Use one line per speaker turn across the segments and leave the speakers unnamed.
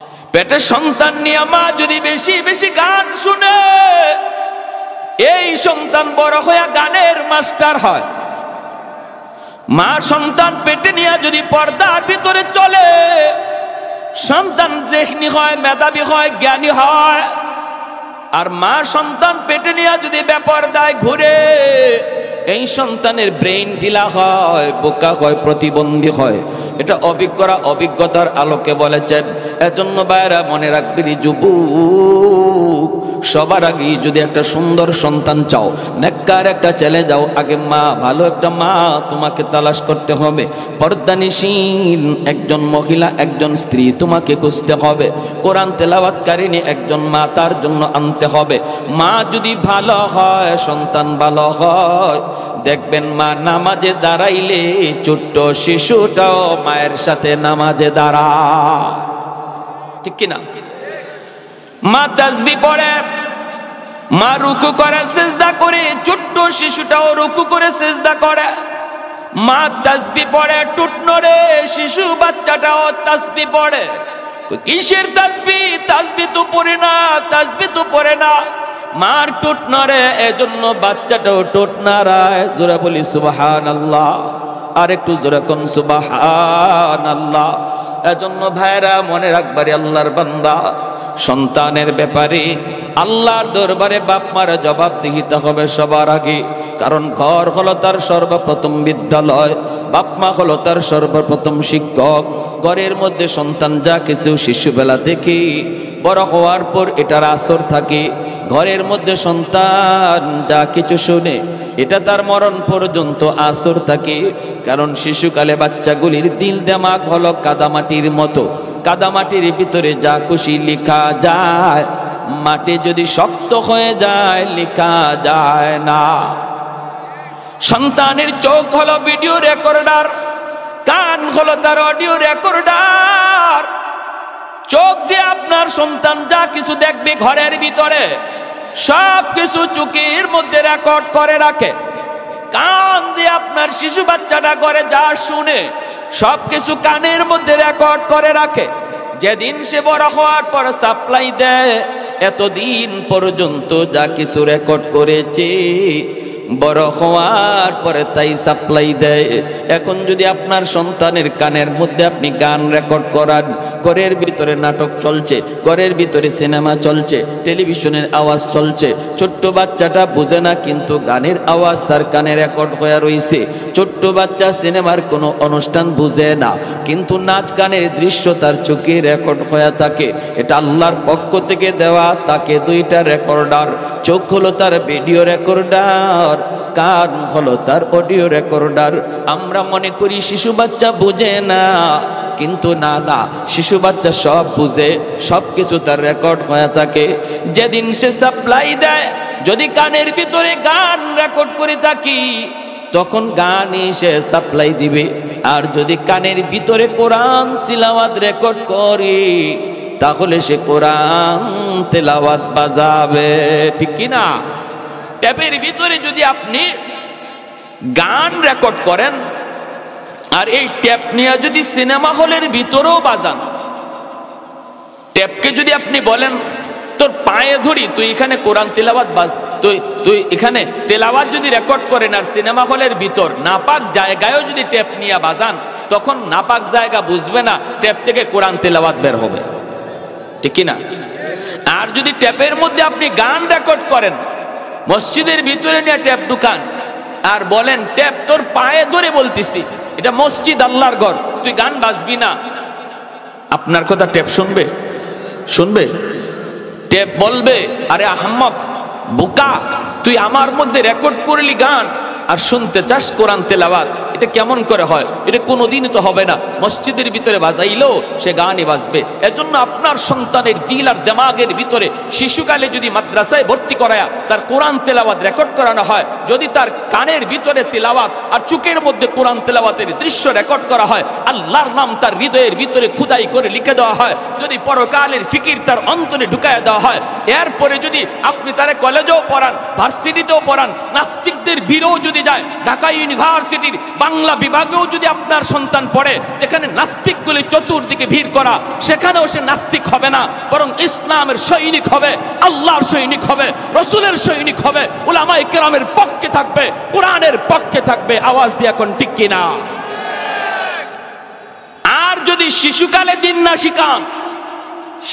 পেটে সন্তান নিয়ে মা যদি বেশি বেশি গান শুনে, এই সন্তান বড় হয়ে গানের মাস্টার হয়। মা সন্তান পেটে নিয়ে যদি পর্দার ভিতরে চলে, সন্তান যেখনি হয়, মেধাবী হয়, জ্ঞানী হয়। আর মা সন্তান পেটে নিয়ে যদি বেপরদায় ঘুরে, এই সন্তানের ব্রেইন ঢিলা হয়, বোকা হয়, প্রতিবন্ধী হয়। এটা অভিজ্ঞরা অভিজ্ঞতার আলোকে বলেছেন। এজন্য ভাইরা মনে রাখবি, যুবক সবার আগে যদি একটা সুন্দর সন্তান চাও, নেককার একটা ছেলে যাও, আগে মা, ভালো একটা মা তোমাকে তালাশ করতে হবে। পর্দানিশীল একজন মহিলা, একজন স্ত্রী তোমাকে খুঁজতে হবে। কোরআন তেলাওয়াতকারিনী একজন মা তার জন্য আনতে হবে। মা যদি ভালো হয়, সন্তান ভালো হয়, দেখবেন মা নামাজে দাঁড়াইলে ছোট্ট শিশুটাও মায়ের সাথে নামাজে দাঁড়ায়, ঠিক কিনা? মা তাসবিহ পড়ে, মা রুকু করে, সিজদা করে, ছোট্ট শিশুটাও রুকু করে সিজদা করে। মা তাসবিহ পড়ে, টুট নড়ে, শিশু বাচ্চাটাও তাসবিহ পড়ে। কিসের তাসবিহ? তাসবিহ তো পড়ে না, তাসবিহ তো পড়ে না। মার টুট নড়ে, এজন্য বাচ্চাটাও টুট নাড়ায়। জোরে বলি সুবহানাল্লাহ, আর একটু জোরে কোন সুবহানাল্লাহ। এজন্য ভাইরা মনে রাখবারে, আল্লাহর বান্দা, সন্তানের ব্যাপারে আল্লাহর দরবারে বাপ মার জবাবদিহিতে হবে সবার আগে। কারণ ঘর হলো তার সর্বপ্রথম বিদ্যালয়, বাপ মা হলো তার সর্বপ্রথম শিক্ষক। ঘরের মধ্যে সন্তান যা কিছু শিশুবেলা থেকে বড় হওয়ার পর এটার আসর থাকে। ঘরের মধ্যে সন্তান যা কিছু শুনে, এটা তার মরণ পর্যন্ত আসর থাকে। কারণ শিশুকালে বাচ্চাগুলির দিল দেমাগ হলো কাদামাটির মতো। কাদামাটির ভিতরে যা খুশি লেখা যায়, মাটি যদি শক্ত হয়ে যায় লেখা যায় না। সন্তানের চোখ হলো ভিডিও রেকর্ডার, কান হলো তার অডিও রেকর্ডার। চোখ দিয়ে আপনার সন্তান যা কিছু দেখবে ঘরের ভিতরে, সব কিছু চোখের মধ্যে রেকর্ড করে রাখে। কান দিয়ে আপনার শিশু বাচ্চাটা করে যা শুনে, সব কিছু কানের মধ্যে রেকর্ড করে রাখে। যেদিন সে বড় হওয়ার পর সাপ্লাই দেয়, এতদিন পর্যন্ত যা কিছু রেকর্ড করেছে, বড় হওয়ার পরে তাই সাপ্লাই দেয়। এখন যদি আপনার সন্তানের কানের মধ্যে আপনি গান রেকর্ড করান, ঘরের ভিতরে নাটক চলছে, ঘরের ভিতরে সিনেমা চলছে, টেলিভিশনের আওয়াজ চলছে, ছোট্ট বাচ্চাটা বুঝে না, কিন্তু গানের আওয়াজ তার কানে রেকর্ড হয়ে রয়েছে। ছোট্ট বাচ্চা সিনেমার কোনো অনুষ্ঠান বুঝে না, কিন্তু নাচ গানের দৃশ্য তার চোখে রেকর্ড হয়ে থাকে। এটা আল্লাহর পক্ষ থেকে দেওয়া তাকে দুইটা রেকর্ডার। চোখ হলো তার ভিডিও রেকর্ডার, কান হলো তার অডিও রেকর্ডার। আমরা মনে করি শিশু বাচ্চা বুঝে না, কিন্তু না না, শিশু বাচ্চা সব বুঝে, সব কিছু তার রেকর্ড হয়ে থাকে। যেদিন সে সাপ্লাই দেয়, যদি কানের ভিতরে গান রেকর্ড করে থাকি, তখন গানই সে সাপ্লাই দিবে। আর যদি কানের ভিতরে কোরআন তিলাওয়াত রেকর্ড করে, তাহলে সে কোরআন তেলাওয়াত বাজাবে, ঠিক কিনা? ট্যাপের ভিতরে যদি আপনি গান রেকর্ড করেন, আর এই ট্যাপ নিয়ে যদি সিনেমা হলের ভিতরেও বাজান, ট্যাপকে যদি আপনি বলেন তোর পায়ে ধরি, তুই এখানে কোরআন তেলাওয়াত বাজ, তুই এখানে তেলাওয়াত যদি রেকর্ড করেন, আর সিনেমা হলের ভিতর নাপাক জায়গায়ও যদি ট্যাপ নিয়ে বাজান, তখন নাপাক জায়গা বুঝবে না, ট্যাপ থেকে কোরআন তেলাওয়াত বের হবে, ঠিক কিনা? আর যদি ট্যাপের মধ্যে আপনি গান রেকর্ড করেন, মসজিদের ভিতরে নিয়ে ট্যাপ ঢুকান, আর বলেন ট্যাপ তোর পায়ে ধরে বলতেছি, এটা মসজিদ, আল্লাহর ঘর, তুই গান বাজবি না, আপনার কথা ট্যাপ শুনবে? শুনবে? ট্যাপ বলবে আরে আহম্মক, বোকা, তুই আমার মধ্যে রেকর্ড করলি গান, আর শুনতে চাস কোরআন তেলাওয়াত, এটা কেমন করে হয়? এটা কোনোদিনই তো হবে না। মসজিদের ভিতরে বাজাইলেও সে গানই বাজবে। এজন্য আপনার সন্তানের দিল আর দেমাগের ভিতরে শিশুকালে যদি মাদ্রাসায় ভর্তি করায়া তার কোরআন তেলাওয়াত রেকর্ড করানো হয়, যদি তার কানের ভিতরে তেলাওয়াত আর চোখের মধ্যে কোরআন তেলাওয়াতের দৃশ্য রেকর্ড করা হয়, আল্লাহর নাম তার হৃদয়ের ভিতরে খুদাই করে লিখে দেওয়া হয়, যদি পরকালের ফিকির তার অন্তরে ঢুকায় দেওয়া হয়, এরপরে যদি আপনি তারে কলেজেও পড়ান, ভার্সিটিতেও পড়ান, নাস্তিকদের ভিড়েও যদি যায়, ঢাকা ইউনিভার্সিটির বাংলা বিভাগেও যদি আপনার সন্তান পড়ে, যেখানে নাস্তিকগুলি চতুর্দিকে ভিড় করা, সেখানেও সে নাস্তিক হবে না, বরং ইসলামের সৈনিক হবে, আল্লাহর সৈনিক হবে, রসুলের সৈনিক হবে, উলামায়ে কেরামের পক্ষে থাকবে, কোরআনের পক্ষে থাকবে। আওয়াজ দিয়ে এখন ঠিক কিনা? আর যদি শিশুকালে দিন না শিখান,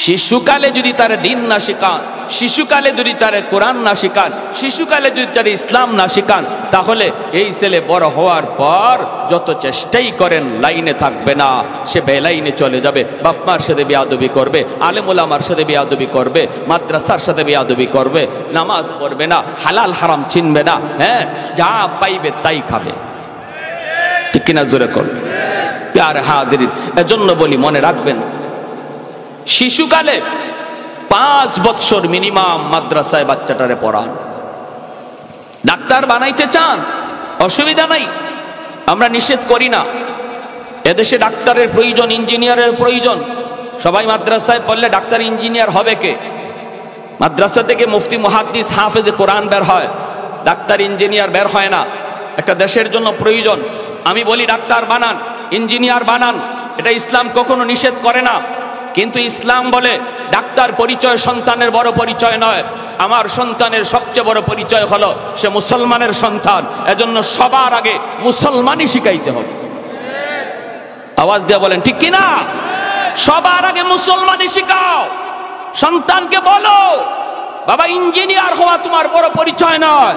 শিশুকালে যদি তার দিন না শিখান, শিশুকালে যদি তার কোরআন না শিখান, শিশুকালে যদি তার ইসলাম না শিখান, তাহলে এই ছেলে বড় হওয়ার পর যত চেষ্টাই করেন লাইনে থাকবে না, সে বেলাইনে চলে যাবে। বাপ মার সাথে বেয়াদবি করবে, আলেম ওলামার সাথে বেয়াদবি করবে, মাদ্রাসার সাথে বেয়াদবি করবে, নামাজ পড়বে না, হালাল হারাম চিনবে না, হ্যাঁ, যা পাইবে তাই খাবে। ঠিক কিনা? জোরে করবে। প্যারে হাজিরিন, এজন্য বলি মনে রাখবেন, শিশুকালে 5 বছর মিনিমাম মাদ্রাসায় বাচ্চাটারে পড়ান। ডাক্তার বানাইতে চান, অসুবিধা নাই, আমরা নিষেধ করি না। এদেশে ডাক্তারের প্রয়োজন, ইঞ্জিনিয়ারের প্রয়োজন। সবাই মাদ্রাসায় পড়লে ডাক্তার ইঞ্জিনিয়ার হবে কে? মাদ্রাসা থেকে মুফতি মুহাদ্দিস হাফেজে কোরআন বের হয়, ডাক্তার ইঞ্জিনিয়ার বের হয় না। একটা দেশের জন্য প্রয়োজন। আমি বলি ডাক্তার বানান, ইঞ্জিনিয়ার বানান, এটা ইসলাম কখনো নিষেধ করে না। কিন্তু ইসলাম বলে ডাক্তার পরিচয় সন্তানের বড় পরিচয় নয়, আমার সন্তানের সবচেয়ে বড় পরিচয় হলো সে মুসলমানের সন্তান। এজন্য সবার আগে মুসলমানই শিখাইতে হবে। আওয়াজ দিয়ে বলেন ঠিক কিনা? সবার আগে মুসলমানই শিখাও। সন্তানকে বলো, বাবা ইঞ্জিনিয়ার হওয়া তোমার বড় পরিচয় নয়,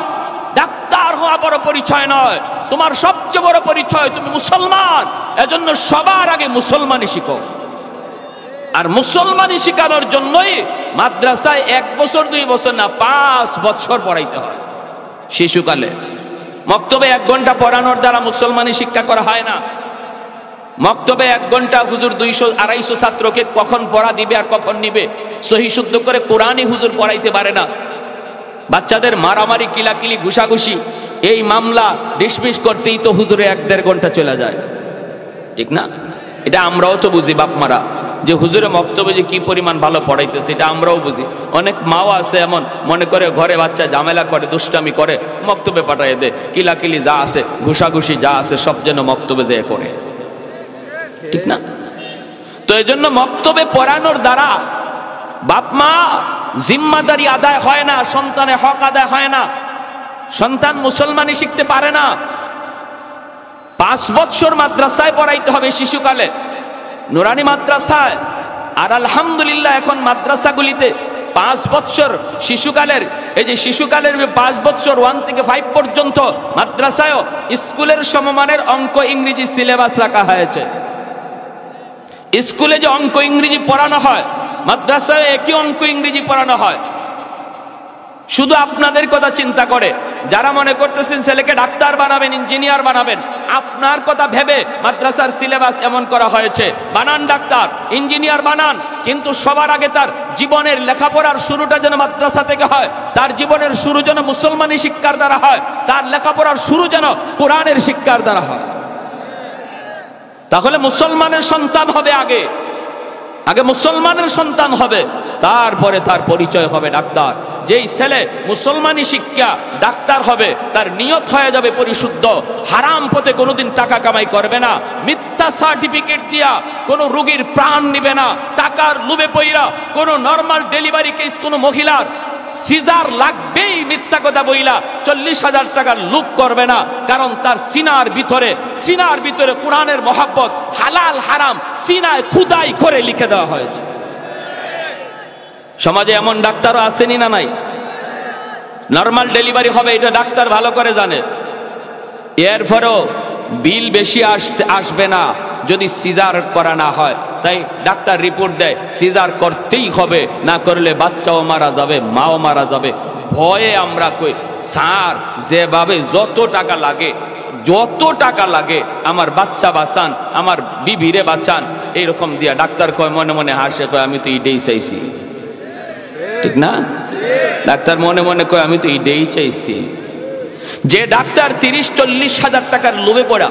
ডাক্তার হওয়া বড় পরিচয় নয়, তোমার সবচেয়ে বড় পরিচয় তুমি মুসলমান। এজন্য সবার আগে মুসলমানই শিখো। আর মুসলমানি শিখানোর জন্যই মাদ্রাসায় 1 বছর 2 বছর না, 5 বছর পড়াইতে হয় শিশুকালে। মক্তবে 1 ঘন্টা পড়ানোর দ্বারা মুসলমানি শিক্ষা করা হয় না। মক্তবে 1 ঘন্টা হুজুর 200-250 ছাত্রকে কখন পড়া দিবে আর কখন নিবে, সহি শুদ্ধ করে কোরআনই হুজুর পড়াইতে পারে না। বাচ্চাদের মারামারি, কিলাকিলি, ঘুষাঘুষি, এই মামলা ডিসমিস করতেই তো হুজুরে 1-1.5 ঘন্টা চলে যায়। ঠিক না? এটা আমরাও তো বুঝি, বাপ মারা, যে হুজুরে মক্তবে যে কি পরিমাণ ভালো পড়াইতেছে, এটা আমরাও বুঝি। অনেক মাও আছে এমন মনে করে ঘরে বাচ্চা ঝামেলা করে, দুষ্টামি করে, মক্তবে পাঠায় দে, কিলাকিলি যা আছে, ঘুষাঘুষি যা আছে, সব যেন মক্তবে যেয়ে করে। ঠিক না? তো এই জন্য মক্তবে পড়ানোর দ্বারা বাপ মা জিম্মাদারি আদায় হয় না, সন্তানের হক আদায় হয় না, সন্তান মুসলমানি শিখতে পারে না। 5 বছর মাদ্রাসায় পড়াইতে হবে শিশুকালে, নুরানি মাদ্রাসায়। আর আলহামদুলিল্লাহ এখন মাদ্রাসাগুলিতে 5 বছর শিশুকালের, এই যে শিশুকালের 5 বছর 1 থেকে 5 পর্যন্ত মাদ্রাসায়ও স্কুলের সমমানের অঙ্ক ইংরেজি সিলেবাস রাখা হয়েছে। স্কুলে যে অঙ্ক ইংরেজি পড়ানো হয়, মাদ্রাসায় একই অঙ্ক ইংরেজি পড়ানো হয়। শুধু আপনাদের কথা চিন্তা করে যারা মনে করতেছেন ছেলেকে ডাক্তার বানাবেন, ইঞ্জিনিয়ার বানাবেন, আপনার কথা ভেবে মাদ্রাসার সিলেবাস এমন করা হয়েছে। বানান ডাক্তার, ইঞ্জিনিয়ার বানান, কিন্তু সবার আগে তার জীবনের লেখাপড়ার শুরুটা যেন মাদ্রাসা থেকে হয়, তার জীবনের শুরু যেন মুসলমানি শিক্ষার দ্বারা হয়, তার লেখাপড়ার শুরু যেন কোরআনের শিক্ষার দ্বারা হয়। তাহলে মুসলমানের সন্তান হবে আগে, আগে মুসলমানের সন্তান হবে, তারপরে তার পরিচয় হবে ডাক্তার। যেই ছেলে মুসলমানি শিক্ষা ডাক্তার হবে, তার নিয়ত হয়ে যাবে পরিশুদ্ধ, হারাম পথে কোনোদিন টাকা কামাই করবে না, মিথ্যা সার্টিফিকেট দিয়া কোনো রোগীর প্রাণ নিবে না, টাকার লোভে পইরা কোনো নরমাল ডেলিভারি কেস কোনো মহিলার সিজার লাগবেই মিথ্যা কথা বইলা 40,000 টাকার লুপ করবে না, কারণ তার সিনার ভিতরে কোরআনের মহব্বত, হালাল হারাম সিনায় খুদাই করে লিখে দেওয়া হয়েছে। সমাজে এমন ডাক্তারও আসেনি না নাই? নরমাল ডেলিভারি হবে এটা ডাক্তার ভালো করে জানে, এরপরও বিল বেশি আসবে না যদি সিজার করা না হয়। তাই ডাক্তার রিপোর্ট দেয় সিজার করতেই হবে, না করলে বাচ্চাও মারা যাবে, মাও মারা যাবে। ভয়ে আমরা কই স্যার যেভাবে যত টাকা লাগে আমার বাচ্চা বাঁচান, আমার বিবিরে বাঁচান, এইরকম দিয়া ডাক্তার কয়, মনে মনে হাসে, কয় আমি তো এটাই চাইছি। ঠিক না? ডাক্তার মনে মনে কয় আমি তো এটাই চাইছি। যে ডাক্তার 30-40 হাজার টাকার লোভে পড়া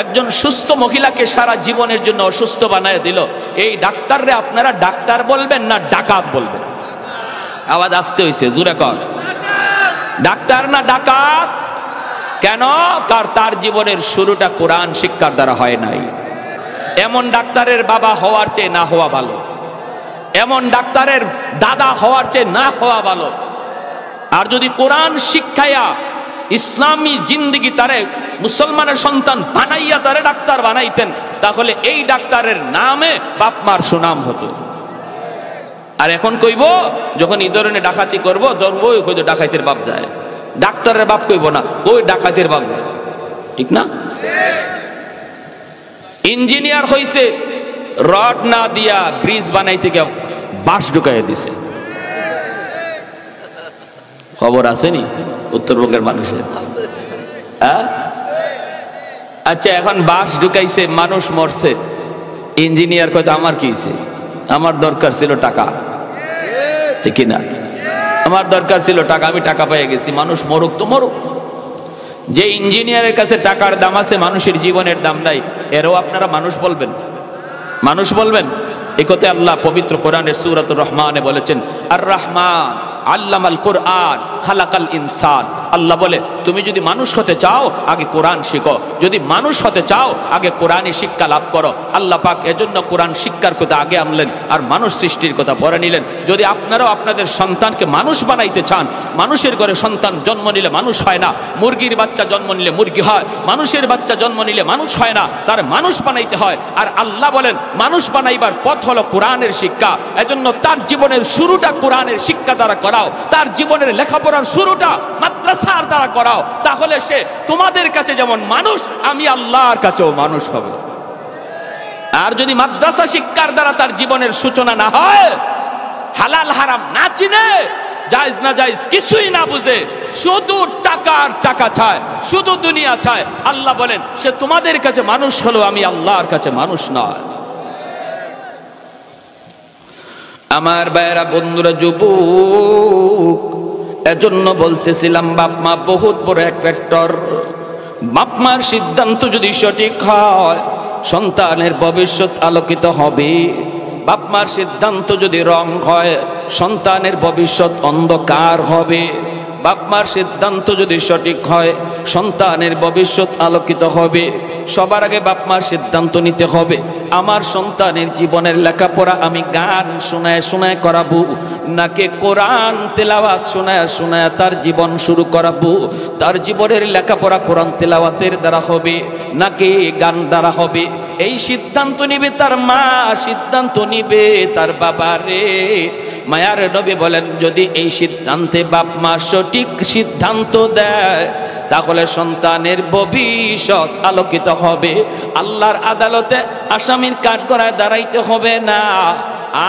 একজন সুস্থ মহিলাকে সারা জীবনের জন্য অসুস্থ বানায় দিল, এই ডাক্তাররে আপনারা ডাক্তার বলবেন না ডাকাত বলবেন? আওয়াজ আসতে হইছে, জোরে কর। ডাক্তার না ডাকাত? কেন? কারণ তার জীবনের শুরুটা কোরআন শিক্ষার দ্বারা হয় নাই। এমন ডাক্তারের বাবা হওয়ার চেয়ে না হওয়া ভালো, এমন ডাক্তারের দাদা হওয়ার চেয়ে না হওয়া ভালো। আর যদি কোরআন শিক্ষায়া ইসলামী জিন্দেগি তারে মুসলমানের সন্তান বানাইয়া তারে ডাক্তার বানাইতেন, তাহলে এই ডাক্তারের নামে বাপ মার সুনাম হতো। আর এখন কইব যখন এই ধরনের ডাকাতি করবো ধরবো, কইতো ডাকাইতের বাপ যায়, ডাক্তারের বাপ কইব না, ওই ডাকাতের বাপ যায়। ঠিক না? ইঞ্জিনিয়ার হইছে, রড না দিয়া ব্রিজ বানাইতে গিয়ে বাঁশ ঢুকাইয়া দিছে। খবর আসেনি উত্তরবঙ্গের মানুষের? আচ্ছা, এখন বাঁশ ঢুকাইছে, মানুষ মরছে, ইঞ্জিনিয়ার কয়তো আমার কি হইছে, আমার দরকার ছিল টাকা। ঠিক না? আমার দরকার ছিল টাকা, আমি টাকা পেয়ে গেছি, মানুষ মরুক তো মরুক। যে ইঞ্জিনিয়ারের কাছে টাকার দাম আছে, মানুষের জীবনের দাম নাই, এরও আপনারা মানুষ বলবেন? মানুষ বলবেন? এই কথা আল্লাহ পবিত্র কোরআনের সূরাতুর রহমানে বলেছেন, আর রহমান আল্লামাল কোরআন খালাকাল ইনসান। আল্লাহ বলে, তুমি যদি মানুষ হতে চাও আগে কোরআন শিখো, যদি মানুষ হতে চাও আগে কোরআনী শিক্ষা লাভ করো। আল্লাহ পাক এজন্য কোরআন শিক্ষার কথা আগে আনলেন আর মানুষ সৃষ্টির কথা পরে নিলেন। যদি আপনারাও আপনাদের সন্তানকে মানুষ বানাইতে চান, মানুষের ঘরে সন্তান জন্ম নিলে মানুষ হয় না, মুরগির বাচ্চা জন্ম নিলে মুরগি হয়, মানুষের বাচ্চা জন্ম নিলে মানুষ হয় না, তার মানুষ বানাইতে হয়। আর আল্লাহ বলেন মানুষ বানাইবার পথ হলো কোরআনের শিক্ষা। এজন্য তার জীবনের শুরুটা কোরআনের শিক্ষা দ্বারা করাও, তার জীবনের লেখাপড়ার শুরুটা মাদ্রাসার দ্বারা করাও, তাহলে সে তোমাদের কাছে যেমন মানুষ, আমি আল্লাহর কাছেও মানুষ হবে। আর যদি মাদ্রাসা শিক্ষার দ্বারা তার জীবনের সূচনা না হয়, হালাল হারাম না চিনে, জায়েজ না জায়েজ কিছুই না বুঝে, শুধু টাকার টাকা চায়, শুধু দুনিয়া চায়, আল্লাহ বলেন সে তোমাদের কাছে মানুষ হলো, আমি আল্লাহর কাছে মানুষ নয়। আমার ভাইয়েরা, বন্ধুরা, যুবক, এজন্য বলতেছিলাম বাপ মা বহুত বড় এক ফ্যাক্টর। বাপ মার সিদ্ধান্ত যদি সঠিক হয়, সন্তানের ভবিষ্যৎ আলোকিত হবে। বাপ মার সিদ্ধান্ত যদি রং হয়, সন্তানের ভবিষ্যৎ অন্ধকার হবে। বাপ মার সিদ্ধান্ত যদি সঠিক হয়, সন্তানের ভবিষ্যৎ আলোকিত হবে। সবার আগে বাপ মার সিদ্ধান্ত নিতে হবে, আমার সন্তানের জীবনের লেখাপড়া আমি গান শোনায় শোনায় করাবো, নাকি কোরআন তেলাওয়াত শোনায় শোনায় তার জীবন শুরু করাবো। তার জীবনের লেখাপড়া কোরআন তেলাওয়াতের দ্বারা হবে নাকি গান দ্বারা হবে, এই সিদ্ধান্ত নিবে তার মা, সিদ্ধান্ত নিবে তার বাবা রে। মায়ার নবী বলেন, যদি এই সিদ্ধান্তে বাপ মা সঠিক সিদ্ধান্ত দেয়, তাহলে সন্তানের ভবিষ্যৎ আলোকিত হবে। আল্লাহর আদালতে আসামির কাঠগড়ায় দাঁড়াইতে হবে না।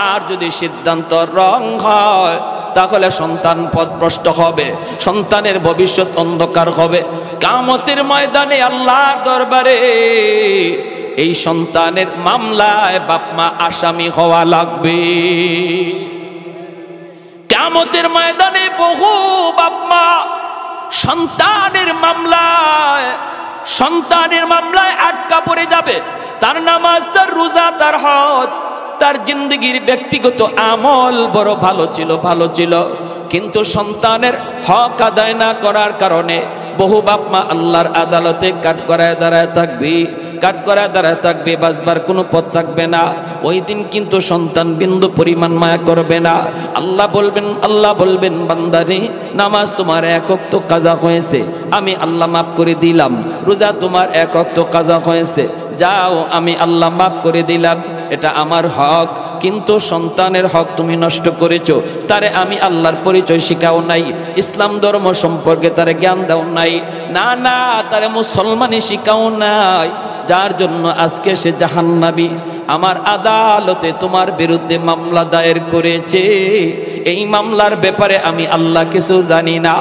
আর যদি সিদ্ধান্ত রং হয়, তাহলে সন্তান পথভ্রষ্ট হবে, সন্তানের ভবিষ্যৎ অন্ধকার হবে। কিয়ামতের ময়দানে আল্লাহর দরবারে এই সন্তানের মামলায় বাপ মা আসামি হওয়া লাগবে। কিয়ামতের ময়দানে বহু বাপ মা সন্তানের মামলায় আটকা পড়ে যাবে। তার নামাজ, তার রোজা, তার হজ, তার জিন্দগির ব্যক্তিগত আমল বড় ভালো ছিল, কিন্তু সন্তানের হক আদায় না করার কারণে বহু বাপ মা আল্লাহর আদালতে কাঠগড়ায় দাঁড়ায় থাকবে, বাঁচবার কোনো পথ থাকবে না। ওই দিন কিন্তু সন্তান বিন্দু পরিমাণ মায়া করবে না। আল্লাহ বলবেন বান্দারে, নামাজ তোমার এক ওয়াক্ত কাজা হয়েছে, আমি আল্লাহ মাফ করে দিলাম। রোজা তোমার এক ওয়াক্ত কাজা হয়েছে, যাও, আমি আল্লাহ মাফ করে দিলাম, এটা আমার হক। কিন্তু সন্তানের হক তুমি নষ্ট করেছো, তারে আমি আল্লাহর পরিচয় শিখাও নাই, ইসলাম ধর্ম সম্পর্কে তারে জ্ঞান দাও নাই, না তারে মুসলমানই শিখাও নাই, যার জন্য আজকে সে জাহান্নামী। আমার আদালতে তোমার বিরুদ্ধে মামলা দায়ের করেছে, এই মামলার ব্যাপারে আমি আল্লাহ কিছু জানি না।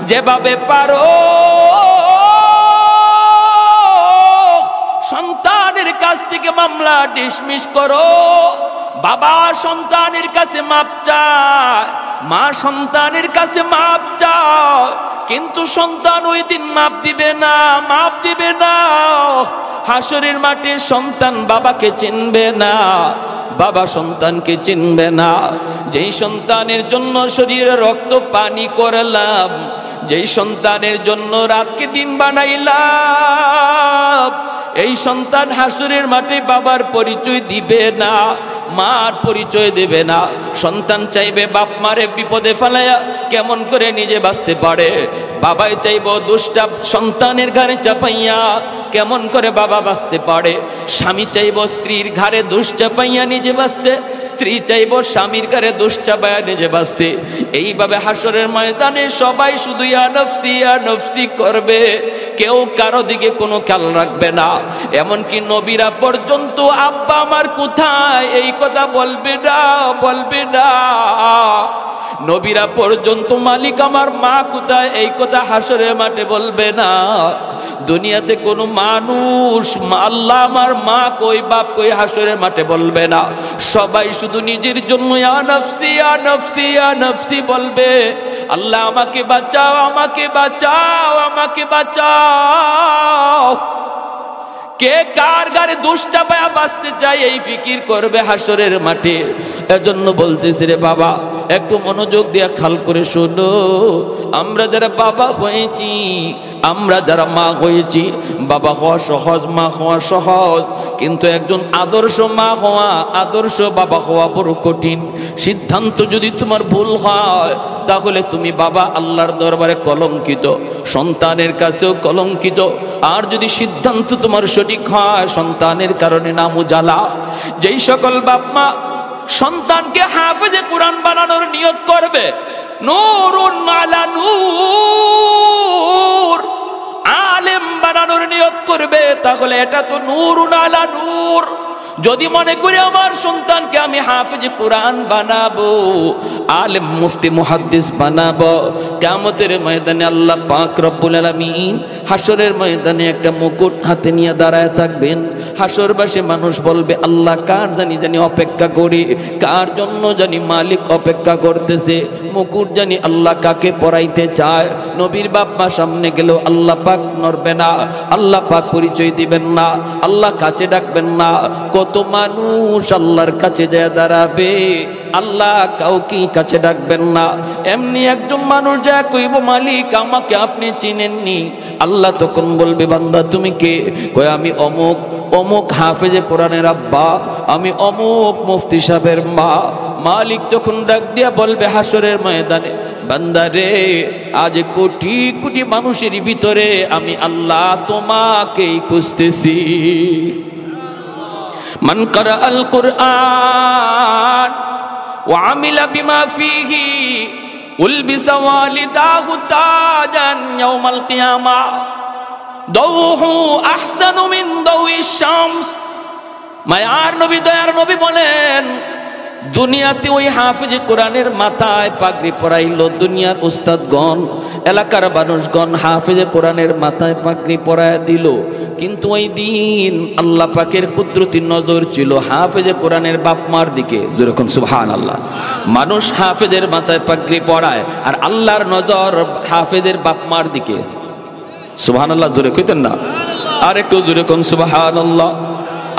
যেভাবে পারো সন্তানের কাছ থেকে মামলা ডিসমিস করো। বাবা সন্তানের কাছে মাপ চায়, মা সন্তানের কাছে মাপ চায়, কিন্তু সন্তান ওই দিন মাপ দিবে না। হাসরের মাঠে সন্তান বাবাকে চিনবে না, বাবা সন্তানকে চিনবে না। যেই সন্তানের জন্য শরীরে রক্ত পানি করলাম, যেই সন্তানের জন্য রাতকে দিন বানাইলাম, এই সন্তান হাসরের মাঠে বাবার পরিচয় দিবে না, মার পরিচয় দেবে না। সন্তান চাইবে বাপ মারে বিপদে ফেলাইয়া কেমন করে নিজে বাঁচতে পারে, বাবাই চাইব দুষ্টা সন্তানের ঘাড়ে চাপাইয়া কেমন করে বাবা বাঁচতে পারে। স্বামী চাইব স্ত্রীর ঘাড়ে দোষ চাপাইয়া নিজে বাঁচতে, স্ত্রী চাইব স্বামীর ঘাড়ে দোষ চাপাইয়া নিজে বাঁচতে। এইভাবে হাসরের ময়দানে সবাই শুধু ইয়া নফসি ইয়া নফসি করবে, কেউ কারো দিকে কোনো খেয়াল রাখবে না। এমনকি নবীরা পর্যন্ত আব্বা আমার কোথায় এই কথা বলবে না, বলবে না। নবীরা পর্যন্ত মালিক আমার মা কোথায় এই কথা হাসরের মাঠে বলবে না। দুনিয়াতে কোনো মানুষ আল্লাহ আমার মা কই বাপ কই হাসরের মাঠে বলবে না। সবাই শুধু নিজের জন্য ইয়া নফসি ইয়া নফসি ইয়া নফসি বলবে। আল্লাহ আমাকে বাঁচাও, আমাকে বাঁচাও, আমাকে বাঁচাও। কে কার গাড়ি দোষ চাপায়া বাঁচতে চাই এই ফিকির করবে হাসরের মাঠে। এজন্য বলতেছি রে বাবা, একটু মনোযোগ দিয়ে খেয়াল করে শোনো। আমরা যারা বাবা হয়েছি, আমরা যারা মা হয়েছি, বাবা হওয়া সহজ, মা হওয়া সহজ, কিন্তু একজন আদর্শ মা হওয়া, আদর্শ বাবা হওয়া বড় কঠিন। সিদ্ধান্ত যদি তোমার ভুল হয় তাহলে তুমি বাবা আল্লাহর দরবারে কলঙ্কিত, সন্তানের কাছেও কলঙ্কিত। আর যদি সিদ্ধান্ত তোমার সঠিক হয় সন্তানের কারণে নাম উজালা। যেই সকল বাপ মা সন্তানকে হাফেজে কোরআন বানানোর নিয়ত করবে, নূরুন আলা নূর, আলেম বানানোর নিয়ত করবে, তাহলে এটা তো নূরুন আলা নূর। যদি মনে করি আমার সন্তানকে আমি হাফেজ কোরআন বানাবো, আলেম মুফতি মুহাদ্দিস বানাবো, কিয়ামতের ময়দানে আল্লাহ পাক রব্বুল আলামিন হাসরের ময়দানে একটা মুকুট হাতে নিয়ে দাঁড়ায় থাকবেন। হাসরবাসী মানুষ বলবে আল্লাহ কার জানি জানি অপেক্ষা করি, কার জন্য জানি মালিক অপেক্ষা করতেছে, মুকুট জানি আল্লাহ কাকে পরাইতে চায়। নবীর বাপ্পা সামনে গেলেও আল্লাহ পাক নড়বে না, আল্লাহ পাক পরিচয় দিবেন না, আল্লাহ কাছে ডাকবেন না। কত মানুষ আল্লাহর কাছে যায় দাঁড়াবে, আল্লাহ কাউকে কাছে ডাকবেন না। এমনি একজন মানুষ যা কইব মালিক আমাকে আপনি চিনেননি, আল্লাহ তখন বলবে বান্দা তুমি কে? কই আমি অমুক অমুক হাফেজে কোরআনের আব্বা, আমি অমুক মুফতি সাহেবের মা। মালিক তখন ডাক দিয়া বলবে হাসরের ময়দানে, বান্দা রে আজ কোটি কোটি মানুষের ভিতরে আমি আল্লাহ তোমাকেই খুঁজতেছি। মান করা আল কুরআন ওয়া আমিলা বিমা ফিহি উলবিসা ওয়ালিদাহু তাজান ইয়াউমাল কিয়ামা দাউহু আহসানু মিন দাউইশ শামস। মায়ার নবী দয়ার নবী বলেন, দুনিয়াতে ওই হাফেজ কোরআনের মাথায় পাগড়ি পরাইলো দুনিয়ার উস্তাদগণ, এলাকার মানুষগণ হাফেজ কোরআনের মাথায় পাগড়ি পরায় দিল। কিন্তু ওই দিন আল্লাহ পাকের কুদরতি নজর ছিল হাফেজ কোরআনের বাপ মার দিকে। যেরকম সুবহানাল্লাহ, মানুষ হাফেজের মাথায় পাগড়ি পরায় আর আল্লাহর নজর হাফেজের বাপ মার দিকে। সুবহানাল্লাহ জোরে কইতেন না? আর একটু জোরে কোন সুবহানাল্লাহ,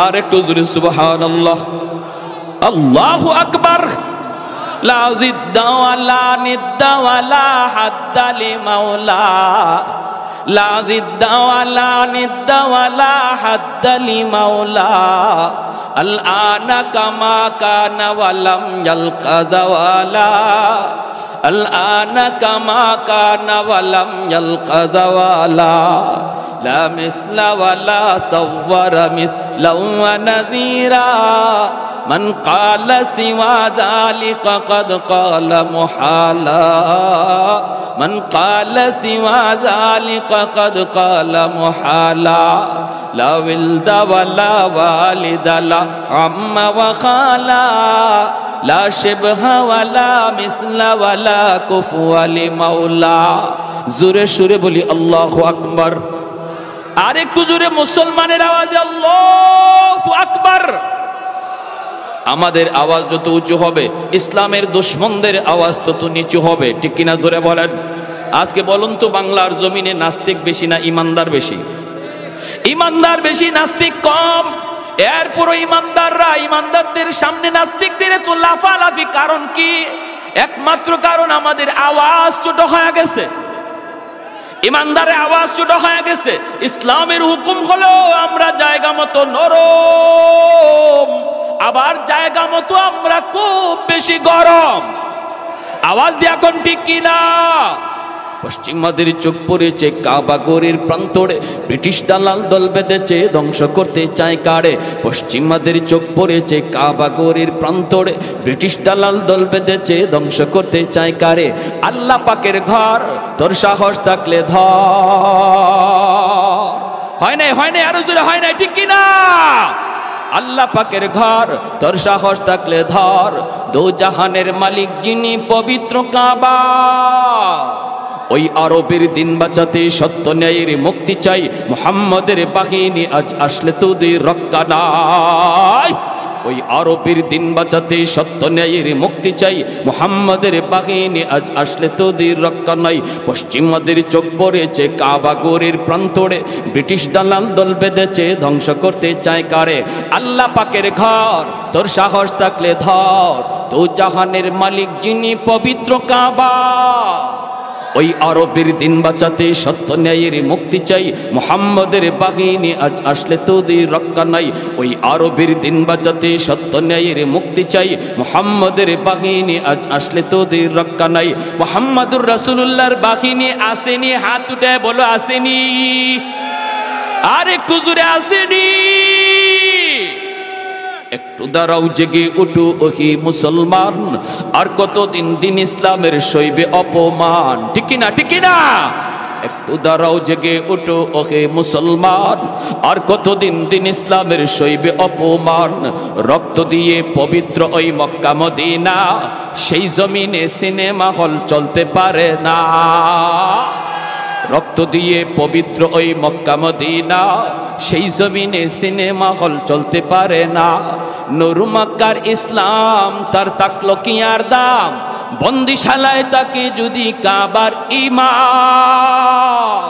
আর একটু জোরে সুবহানাল্লাহ। আল্লাহু আকবার। লা জিদ্দা ওয়ালা নিদ্দা ওয়ালা হাদ্দা লিমাওলা, লা জিদ্দা ওয়ালা নিদ্দা ওয়ালা হাদ্দা লিমাওলা। আল আনা কামা কানা ওয়ালাম ইয়ালকা যাওয়ালা, আল আনা কামা কানা ওয়ালাম ইয়ালকা যাওয়ালা। লা মিসলা ওয়ালা সাওয়ারা মিসলা ওয়া নাযীরা। من قال سوى ذلك قد قال محالا، من قال سوى ذلك قد قال محالا. لا ولد ولا والد لا عم وخالا، لا شبه ولا مثل ولا كفوا لمولا. জোরে সুরে বলি আল্লাহু আকবার। আর একটু জোরে মুসলমানের আওয়াজে আল্লাহু আকবার। আমাদের আওয়াজ যত উঁচু হবে ইসলামের দুশমনদের আওয়াজ তত নিচু হবে, ঠিক কিনা জোরে বলেন। আজকে বলুন তো বাংলার জমিনে নাস্তিক বেশি না ইমানদার বেশি? ইমানদার বেশি, নাস্তিক কম। এরপরও ইমানদাররা, ইমানদারদের সামনে নাস্তিকদের তো লাফালাফি। কারণ কি? একমাত্র কারণ আমাদের আওয়াজ ছোট হয়ে গেছে। ইমানদারের আওয়াজ ছোট হয়ে গেছে। ইসলামের হুকুম হলো আমরা জায়গা মতো নরম, আবার জায়গা মতো আমরা খুব বেশি গরম। আওয়াজ দিয়ে এখন ঠিক কিনা? পশ্চিমাদের চোখ পড়েছে কাবা গড়ের প্রান্তরে, ব্রিটিশ দালাল দল বেঁধেছে ধ্বংস করতে চায় কারে। পশ্চিমাদের চোখ পড়েছে কাবা গড়ের প্রান্তরে, ব্রিটিশ দালাল দল বেঁধেছে ধ্বংস করতে চায় কারে। আল্লাহ পাকের ঘর তোর সাহস থাকলে ধর। হয় নাই, হয় নাই, আরো জোরে হয় নাই, ঠিক কিনা? আল্লাহ পাকের ঘর তোর সাহস থাকলে ধর। দো জাহানের মালিক যিনি পবিত্র কাবা, ওই আরবের দিন বাঁচাতে সত্য ন্যায়ের মুক্তি চাই। মুহাম্মাদের বাহিনী আজ আসলে তোদের রক্ষা নাই। ওই আরবের দিন বাঁচাতে সত্য ন্যায়ের মুক্তি চাই। মুহাম্মাদের বাহিনী আজ আসলে তোদের রক্ষা নাই। পশ্চিমাদের চোখ পড়েছে কাবা গড়ের প্রান্তরে, ব্রিটিশ দালাল দল বেঁধেছে ধ্বংস করতে চায় কারে। আল্লাহ পাকের ঘর তোর সাহস থাকলে ধর। তো জাহানের মালিক যিনি পবিত্র কাবা, ওই আরবের দিন বাঁচাতে সত্য ন্যায়ের মুক্তি চাই। মুহাম্মাদের বাহিনী আজ আসলে তোদের রক্ষা নাই। ওই আরবের দিন বাঁচাতে সত্য ন্যায়ের মুক্তি চাই। মুহাম্মাদের বাহিনী আজ আসলে তোদের রক্ষা নাই। মুহাম্মাদুর রাসূলুল্লাহর বাহিনী আসেনি? হাত উঠে বলো আসেনি? আর একটু জোরে আসেনি? একটু দাঁড়াও, জেগে উঠু ওহি মুসলমান, আর কতদিন দিন ইসলামের সইবে অপমান। ঠিক কিনা, ঠিক কিনা? একটু দাঁড়াও, জেগে উঠো ওহে মুসলমান, আর কতদিন দিন ইসলামের সইবে অপমান। রক্ত দিয়ে পবিত্র ওই মক্কা মদিনা, সেই জমিনে সিনেমা হল চলতে পারে না। রক্ত দিয়ে পবিত্র ওই মক্কা মদিনা, সেই জমিনে সিনেমা হল চলতে পারে না। নূর মক্কার ইসলাম তার তাকলো কি আর দাম, বন্দিশালায় তাকে যদি কাবার ইমাম।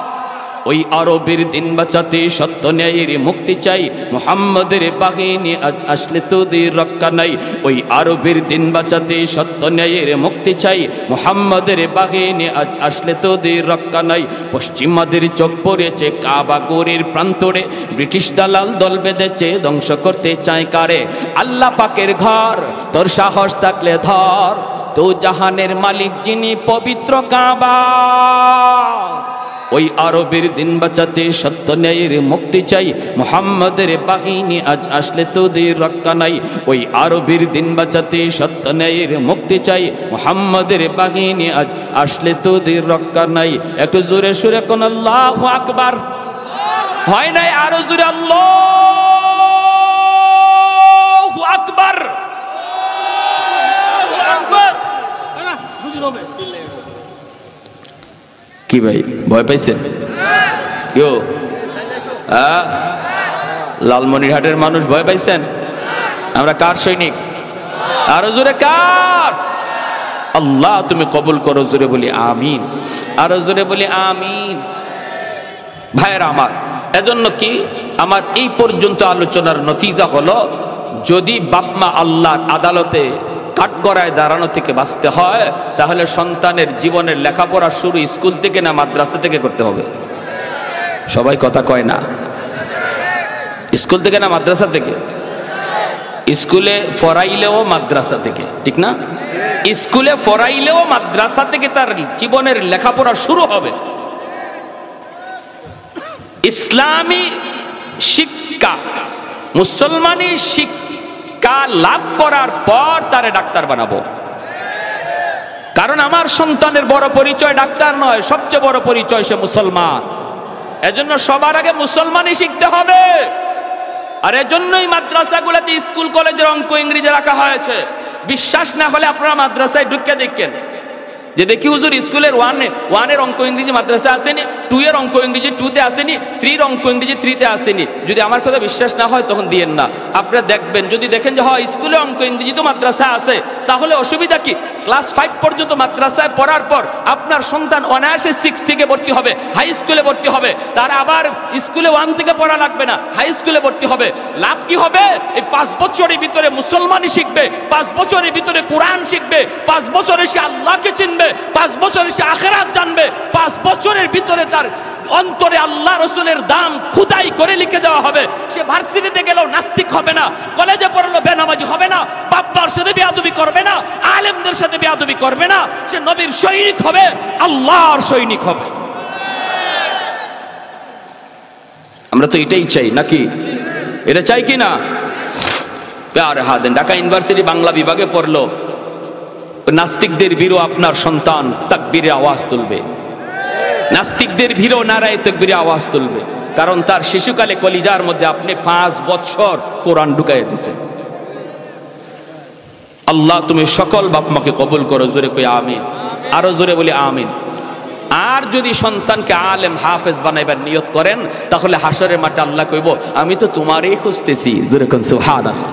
ওই আরবের দিন বাঁচাতে সত্য ন্যায়ের মুক্তি চাই। মুহাম্মাদের বাহিনী আজ আসলে তোদের রক্ষা নাই। ওই আরবের দিন বাঁচাতে সত্য ন্যায়ের মুক্তি চাই। মুহাম্মাদের বাহিনী আজ আসলে তোদের রক্ষা নাই। পশ্চিমাদের চোখ পড়েছে কাবা গড়ের প্রান্তরে, ব্রিটিশ দালাল দল বেঁধেছে ধ্বংস করতে চায় কারে। আল্লাহ পাকের ঘর তোর সাহস থাকলে ধর। তো জাহানের মালিক যিনি পবিত্র কাবা, ওই আরবের দিন বাঁচাতে সত্য ন্যায়ের মুক্তি চাই। মুহাম্মাদের বাহিনী আজ আসলে তোদের রক্ষা নাই। ওই আরবের দিন বাঁচাতে সত্য ন্যায়ের মুক্তি চাই। মুহাম্মাদের বাহিনী আজ আসলে তোদের রক্ষা নাই। একটু জোরে সুরে কোন আল্লাহু আকবার। হয় নাই, আরো জোরে আল্লাহু আকবার। কি ভাই, ভয় পাইছেন? লালমনিরহাটের মানুষ ভয় পাইছেন? আমরা কার সৈনিক? আরো জোরে কার? আল্লাহ তুমি কবুল করো। জোরে বলি আমিন। আরো জোরে বলি আমিন। ভাইয়েরা আমার, এজন্য কি আমার এই পর্যন্ত আলোচনার নতিজা হলো, যদি বাপমা আল্লাহর আদালতে কাঠগড়ায় দাঁড়ানো থেকে বাঁচতে হয়, তাহলে সন্তানের জীবনের লেখাপড়া শুরু স্কুল থেকে না মাদ্রাসা থেকে করতে হবে? সবাই কথা কয় না। স্কুল থেকে না মাদ্রাসা থেকে? স্কুলে পড়াইলেও মাদ্রাসা থেকে, ঠিক না? স্কুলে পড়াইলেও মাদ্রাসা থেকে তার জীবনের লেখাপড়া শুরু হবে। ইসলামী শিক্ষা, মুসলমানি শিক্ষা লাভ করার পর তারে ডাক্তার বানাবো। কারণ আমার সন্তানের বড় পরিচয় ডাক্তার নয়, সবচেয়ে বড় পরিচয় সে মুসলমান। এজন্য সবার আগে মুসলমানই শিখতে হবে। আর এজন্যই মাদ্রাসাগুলোতে স্কুল কলেজের অঙ্ক ইংরেজি রাখা হয়েছে। বিশ্বাস না হলে আপনারা মাদ্রাসায় ঢুকে দেখেন, যে দেখি হুজুর স্কুলের ওয়ানের অঙ্ক ইংরেজি মাদ্রাসা আসেনি, 2 এর অঙ্ক ইংরেজি 2-তে আসেনি, 3 এর অঙ্ক ইংরেজি 3-তে আসেনি। যদি আমার কথা বিশ্বাস না হয় তখন দিয়েন না। আপনারা দেখবেন, যদি দেখেন যে হয় স্কুলে অঙ্ক ইংরেজি তো মাদ্রাসা আছে, তাহলে অসুবিধা কি? ক্লাস 5 পর্যন্ত মাদ্রাসায় পড়ার পর আপনার সন্তান অনায়াসে 6 থেকে ভর্তি হবে, হাই স্কুলে ভর্তি হবে। তার আবার স্কুলে 1 থেকে পড়া লাগবে না, হাই স্কুলে ভর্তি হবে। লাভ কি হবে? এই 5 বছরের ভিতরে মুসলমানই শিখবে, 5 বছরের ভিতরে কোরআন শিখবে, 5 বছরে সে আল্লাহকে চিনবে। জানবে, 5 বছরে সে আখিরাত জানবে, 5 বছরের ভিতরে তার অন্তরে আল্লাহ রসুলের দাম খুদাই করে লিখে দেওয়া হবে। সে ভার্সিটিতে গেলেও নাস্তিক হবে না, কলেজে পড়লো বেনামাজি হবে না, বাপ্পার সাথে বেয়াদবি করবে না, আলেমদের সাথে বেয়াদবি করবে না, সে নবীর সৈনিক হবে, আল্লাহর সৈনিক হবে। আমরা তো এটাই চাই নাকি? এটা চাই কি না? ঢাকা ইউনিভার্সিটি বাংলা বিভাগে পড়লো, নাস্তিকদের ভীরু আপনার সন্তান তাকবীরে আওয়াজ তুলবে, নাস্তিকদের ভীরু নারায়ে তাকবীরে আওয়াজ তুলবে, কারণ তার শিশুকালে কলিজার মধ্যে আপনি 5 বছর কোরআন ঢুকাইয়া দিয়েছেন। আল্লাহ তুমি সকল বাপ মাকে কবুল করো, জোরে কই আমিন, আরো জোরে বলি আমিন। আর যদি সন্তানকে আলেম হাফেজ বানাইবার নিয়ত করেন, তাহলে হাসরের মাঠে আল্লাহ কইব আমি তো তোমারই খুঁজতেছি, জোরে কোন সুবহানাল্লাহ।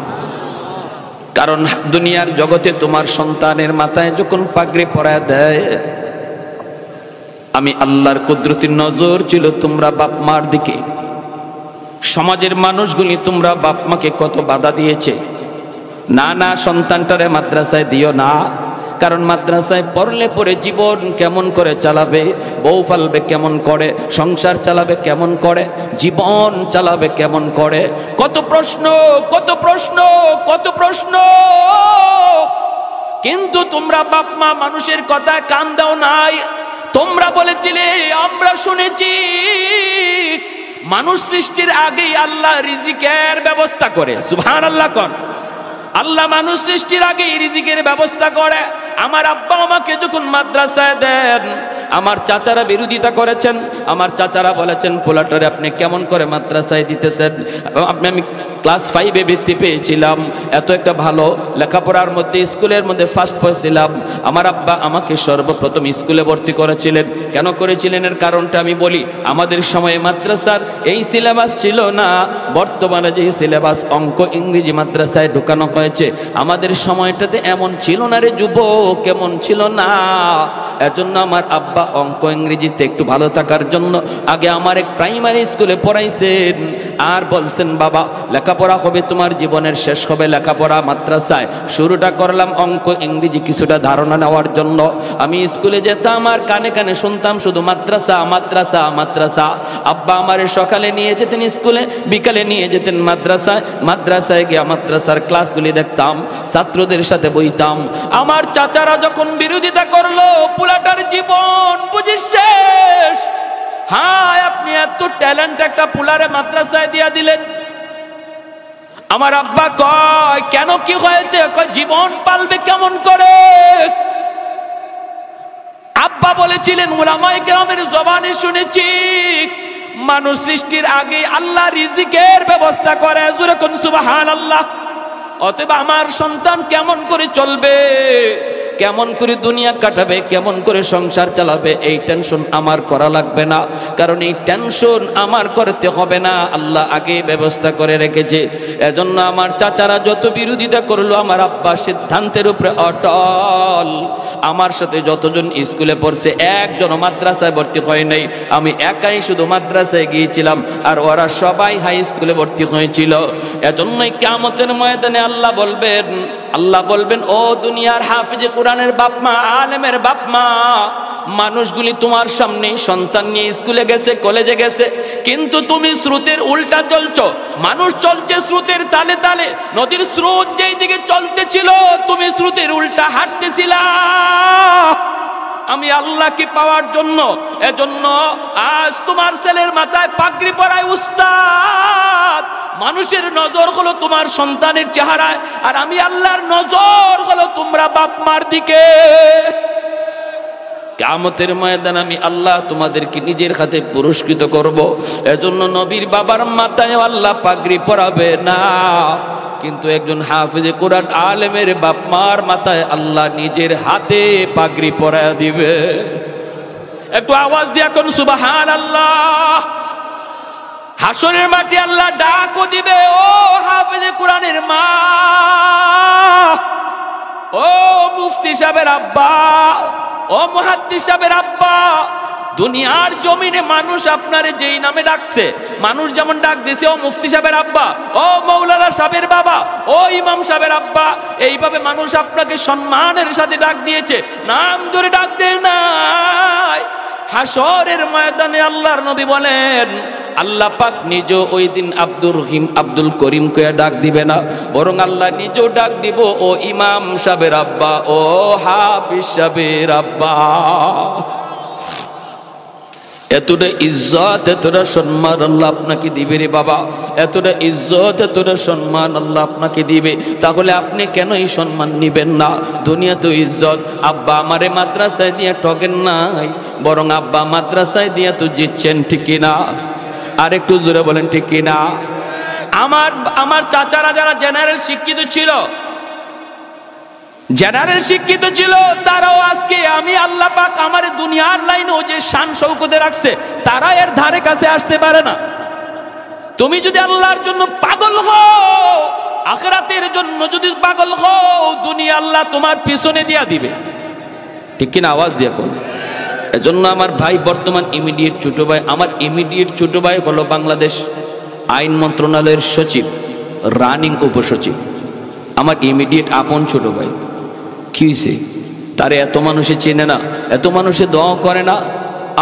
কারণ দুনিয়ার জগতে তোমার সন্তানের মাথায় যখন পাগড়ি পরায় দেয়, আমি আল্লাহর কুদরতির নজর ছিল তোমরা বাপ মার দিকে। সমাজের মানুষগুলি তোমরা বাপ মাকে কত বাধা দিয়েছে, না না সন্তানটারে মাদ্রাসায় দিও না, কারণ মাদ্রাসায় পড়লে পরে জীবন কেমন করে চালাবে, বউ পালবে কেমন করে, সংসার চালাবে কেমন করে, জীবন চালাবে কেমন করে, কত প্রশ্ন কত প্রশ্ন কত প্রশ্ন। কিন্তু তোমরা বাপ মা মানুষের কথায় কান দাও নাই। তোমরা বলেছিলে, আমরা শুনেছি মানুষ সৃষ্টির আগেই আল্লাহ রিজিকের ব্যবস্থা করে। সুবহানাল্লাহ কোন আল্লাহ মানুষ সৃষ্টির আগেই রিজিকের ব্যবস্থা করে। আমার আব্বা আমাকে যখন মাদ্রাসায় দেন, আমার চাচারা বিরোধিতা করেছেন, আমার চাচারা বলেছেন পোলাটারে আপনি কেমন করে মাদ্রাসায় দিতেছেন, আমি ক্লাস 5-এ বৃত্তি পেয়েছিলাম, এত একটা ভালো লেখাপড়ার মধ্যে স্কুলের মধ্যে ফার্স্ট হয়েছিলাম। আমার আব্বা আমাকে সর্বপ্রথম স্কুলে ভর্তি করেছিলেন। কেন করেছিলেন এর কারণটা আমি বলি। আমাদের সময়ে মাদ্রাসার এই সিলেবাস ছিল না, বর্তমানে যে সিলেবাস অঙ্ক ইংরেজি মাদ্রাসায় ঢুকানো হয়েছে, আমাদের সময়টাতে এমন ছিল না রে যুবক, কেমন ছিল না। এজন্য আমার আব্বা অঙ্ক ইংরেজিতে একটু ভালো থাকার জন্য আগে আমার এক প্রাইমারি স্কুলে পড়াইছেন, আর বলছেন বাবা লেখাপড়া হবে তোমার জীবনের শেষ হবে লেখাপড়া মাদ্রাসায়। শুরুটা করলাম অঙ্ক ইংরেজি কিছুটা ধারণা নেওয়ার জন্য। আমি স্কুলে যেতাম আর কানে কানে শুনতাম শুধু মাদ্রাসা মাদ্রাসা মাদ্রাসা। আব্বা আমারে সকালে নিয়ে যেতেন স্কুলে, বিকালে নিয়ে যেতেন মাদ্রাসায়। মাদ্রাসায় গিয়ে মাদ্রাসার ক্লাসগুলি দেখতাম, ছাত্রদের সাথে বইতাম। আমার চাচারা যখন বিরোধিতা করলো, পোলাটার জীবন বুঝি শেষ। হ্যাঁ, আপনি এত ট্যালেন্ট একটা পোলারে মাদ্রাসায় দিয়া দিলেন। আমার আব্বা কয় কেন কি হয়েছে? কয় জীবন পালবে কেমন করে? আব্বা বলেছিলেন উলামায়ে কেরামের জবানে শুনেছি মানুষ সৃষ্টির আগে আল্লাহ রিজিকের ব্যবস্থা করে। জোরে কোন সুবহানাল্লাহ। অতএব আমার সন্তান কেমন করে চলবে, কেমন করে দুনিয়া কাটাবে, কেমন করে সংসার চালাবে, এই টেনশন আমার করা লাগবে না, কারণ এই টেনশন আমার করতে হবে না, আল্লাহ আগে ব্যবস্থা করে রেখেছে। এজন্য আমার চাচারা যত বিরোধিতা করলো, আমার আব্বা সিদ্ধান্তের উপরে অটল। আমার সাথে যতজন স্কুলে পড়ছে একজন মাদ্রাসায় ভর্তি হয় নাই, আমি একাই শুধু মাদ্রাসায় গিয়েছিলাম, আর ওরা সবাই হাই স্কুলে ভর্তি হয়েছিল। এজন্যই কিয়ামতের ময়দানে আল্লাহ বলবেন ও দুনিয়ার হাফেজে কোরআনের বাপ মা, আলেমের বাপ মা, মানুষগুলি তোমার সামনে সন্তান নিয়ে স্কুলে গেছে, কলেজে গেছে, কিন্তু তুমি স্রোতের উল্টা চলছো। মানুষ চলছে স্রোতের তালে তালে, নদীর স্রোত যেই দিকে চলতেছিল তুমি স্রোতের উল্টা হাঁটতেছিলা। আমি আল্লাহকে পাওয়ার জন্য, এজন্য আজ তোমার ছেলের মাথায় পাগড়ি পরায় উস্তাদ। মানুষের নজর হলো তোমার সন্তানের চেহারায়, আর আমি আল্লাহর নজর হলো তোমরা বাপ মার দিকে। কিয়ামতের ময়দানে আমি আল্লাহ তোমাদেরকে নিজের হাতে পুরস্কৃত করব। এজন্য নবীর বাবার মাথায় আল্লাহ পাগড়ি পরাবে না, কিন্তু একজন হাফেজে কোরআন আলেমের বাপ মার মাথায় আল্লাহ নিজের হাতে পাগড়ি পরায়া দিবে। একটু আওয়াজ দিয়া কোন সুবহানাল্লাহ। হাসরের মাঠে আল্লাহ ডাকও দিবে, ও হাফেজে কোরআনের মা, ও মুফতি সাহেবের আব্বা, ও মুহাদ্দিস সাহেবের আব্বা, দুনিয়ার জমিনে মানুষ আপনারে যেই নামে ডাকছে, মানুষ যেমন ডাক দিছে ও মুফতি সাহেবের আব্বা, ও মৌলানা সাহেবের বাবা, ও ইমাম সাহেবের আব্বা, এইভাবে মানুষ আপনাকে সম্মানের সাথে ডাক দিয়েছে, নাম ধরে ডাক দেয় নাই। হাসরের ময়দানে আল্লাহর নবী বলেন আল্লাহ পাক নিজে ওই দিন আব্দুর রহিম আব্দুল করিম কে ডাক দিবে না, বরং আল্লাহ নিজেও ডাক দিব ও ইমাম সাহেবের আব্বা, ও হাফিজ সাহেবের আব্বা। এতটা ইজ্জত এতটা সম্মান আল্লাহ আপনাকে দিবে রে বাবা, এতটা ইজ্জত এতটা সম্মান আল্লাহ আপনাকে দিবে, তাহলে আপনি কেন এই সম্মান নিবেন না? দুনিয়া তো ইজ্জত। আব্বা আমারে মাদ্রাসায় দিয়ে ঠকেন নাই, বরং আব্বা মাদ্রাসায় দিয়ে তো জিতছেন, ঠিক কিনা? আর একটু জোরে বলেন ঠিক কিনা? আমার চাচারা যারা জেনারেল শিক্ষিত ছিল, জেনারেল শিক্ষিত ছিল, তারাও আজকে আমি আল্লাহ পাক আমার দুনিয়ার লাইনে ও যে শান শৌকতে রাখছে, তারা এর ধারে কাছে আসতে পারে না। তুমি যদি আল্লাহর জন্য পাগল হও, আখিরাতের জন্য যদি পাগল হও, দুনিয়া আল্লাহ তোমার পিছনে দিয়া দিবে, ঠিক কিনা? আওয়াজ দিয়ে কোন। এজন্য আমার ভাই বর্তমান ইমিডিয়েট ছোট ভাই, আমার ইমিডিয়েট ছোট ভাই হলো বাংলাদেশ আইন মন্ত্রণালয়ের সচিব, রানিং উপসচিব, আমার ইমিডিয়েট আপন ছোট ভাই। কি হয়েছে? তারে এত মানুষে চেনে না, এত মানুষে দোয়া করে না,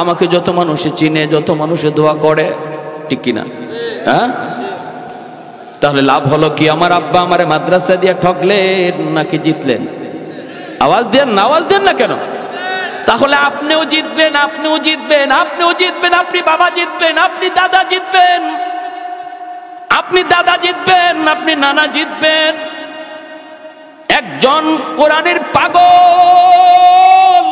আমাকে যত মানুষে চিনে, যত মানুষে দোয়া করে, ঠিক কিনা? হ্যাঁ, তাহলে লাভ হলো কি? আমার আব্বা আমারে মাদ্রাসা দিয়ে ঠকলেন নাকি জিতলেন? আওয়াজ দেন না, আওয়াজ দেন না কেন? তাহলে আপনিও জিতবেন, আপনিও জিতবেন, আপনিও জিতবেন, আপনি বাবা জিতবেন, আপনি দাদা জিতবেন, আপনি দাদা জিতবেন, আপনি নানা জিতবেন। একজন কোরআনের পাগল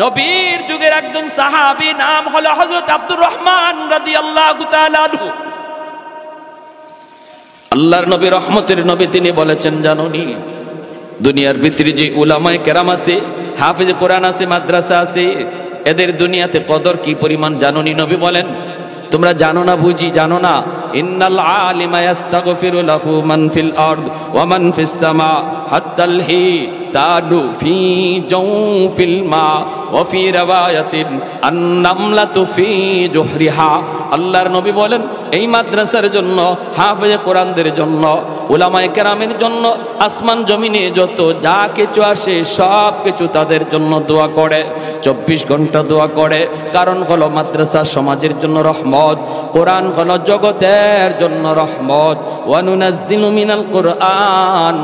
নবীর যুগের একজন সাহাবী, নাম হলো হযরত আব্দুর রহমান রাদিয়াল্লাহু তাআলা আনহু। আল্লাহর নবী রহমতের নবী, তিনি বলেছেন জানোনি দুনিয়ার ভিতরে যে উলামায়ে কেরাম আছে, হাফেজ কোরআন আছে, মাদ্রাসা আছে, এদের দুনিয়াতে কদর কি পরিমাণ জানোনি? নবী বলেন তোমরা জানো না, বুঝি জানো না। ইন্নাল আলিমা ইস্তাগফিরু লাহু মান ফিল আরদ ওয়া মান ফিস সামা হাত্তাল হিতানু ফি জাওফিল মা ওয়া ফি রাওয়ায়াতিন আন-নামলাতু ফি জুহরিহা। আল্লাহর নবী বলেন এই মাদ্রাসার জন্য, হাফেজে কোরআনদের জন্য, উলামায়ে কেরামের জন্য আসমান জমিনে যত যা কিছু আসে সব কিছু তাদের জন্য দোয়া করে, 24 ঘন্টা দোয়া করে। কারণ হলো মাদ্রাসা সমাজের জন্য রহমত, কোরআন হলো জগতের জন্য রহমত। ওয়া নুনাজ্জিলু মিনাল কুরআন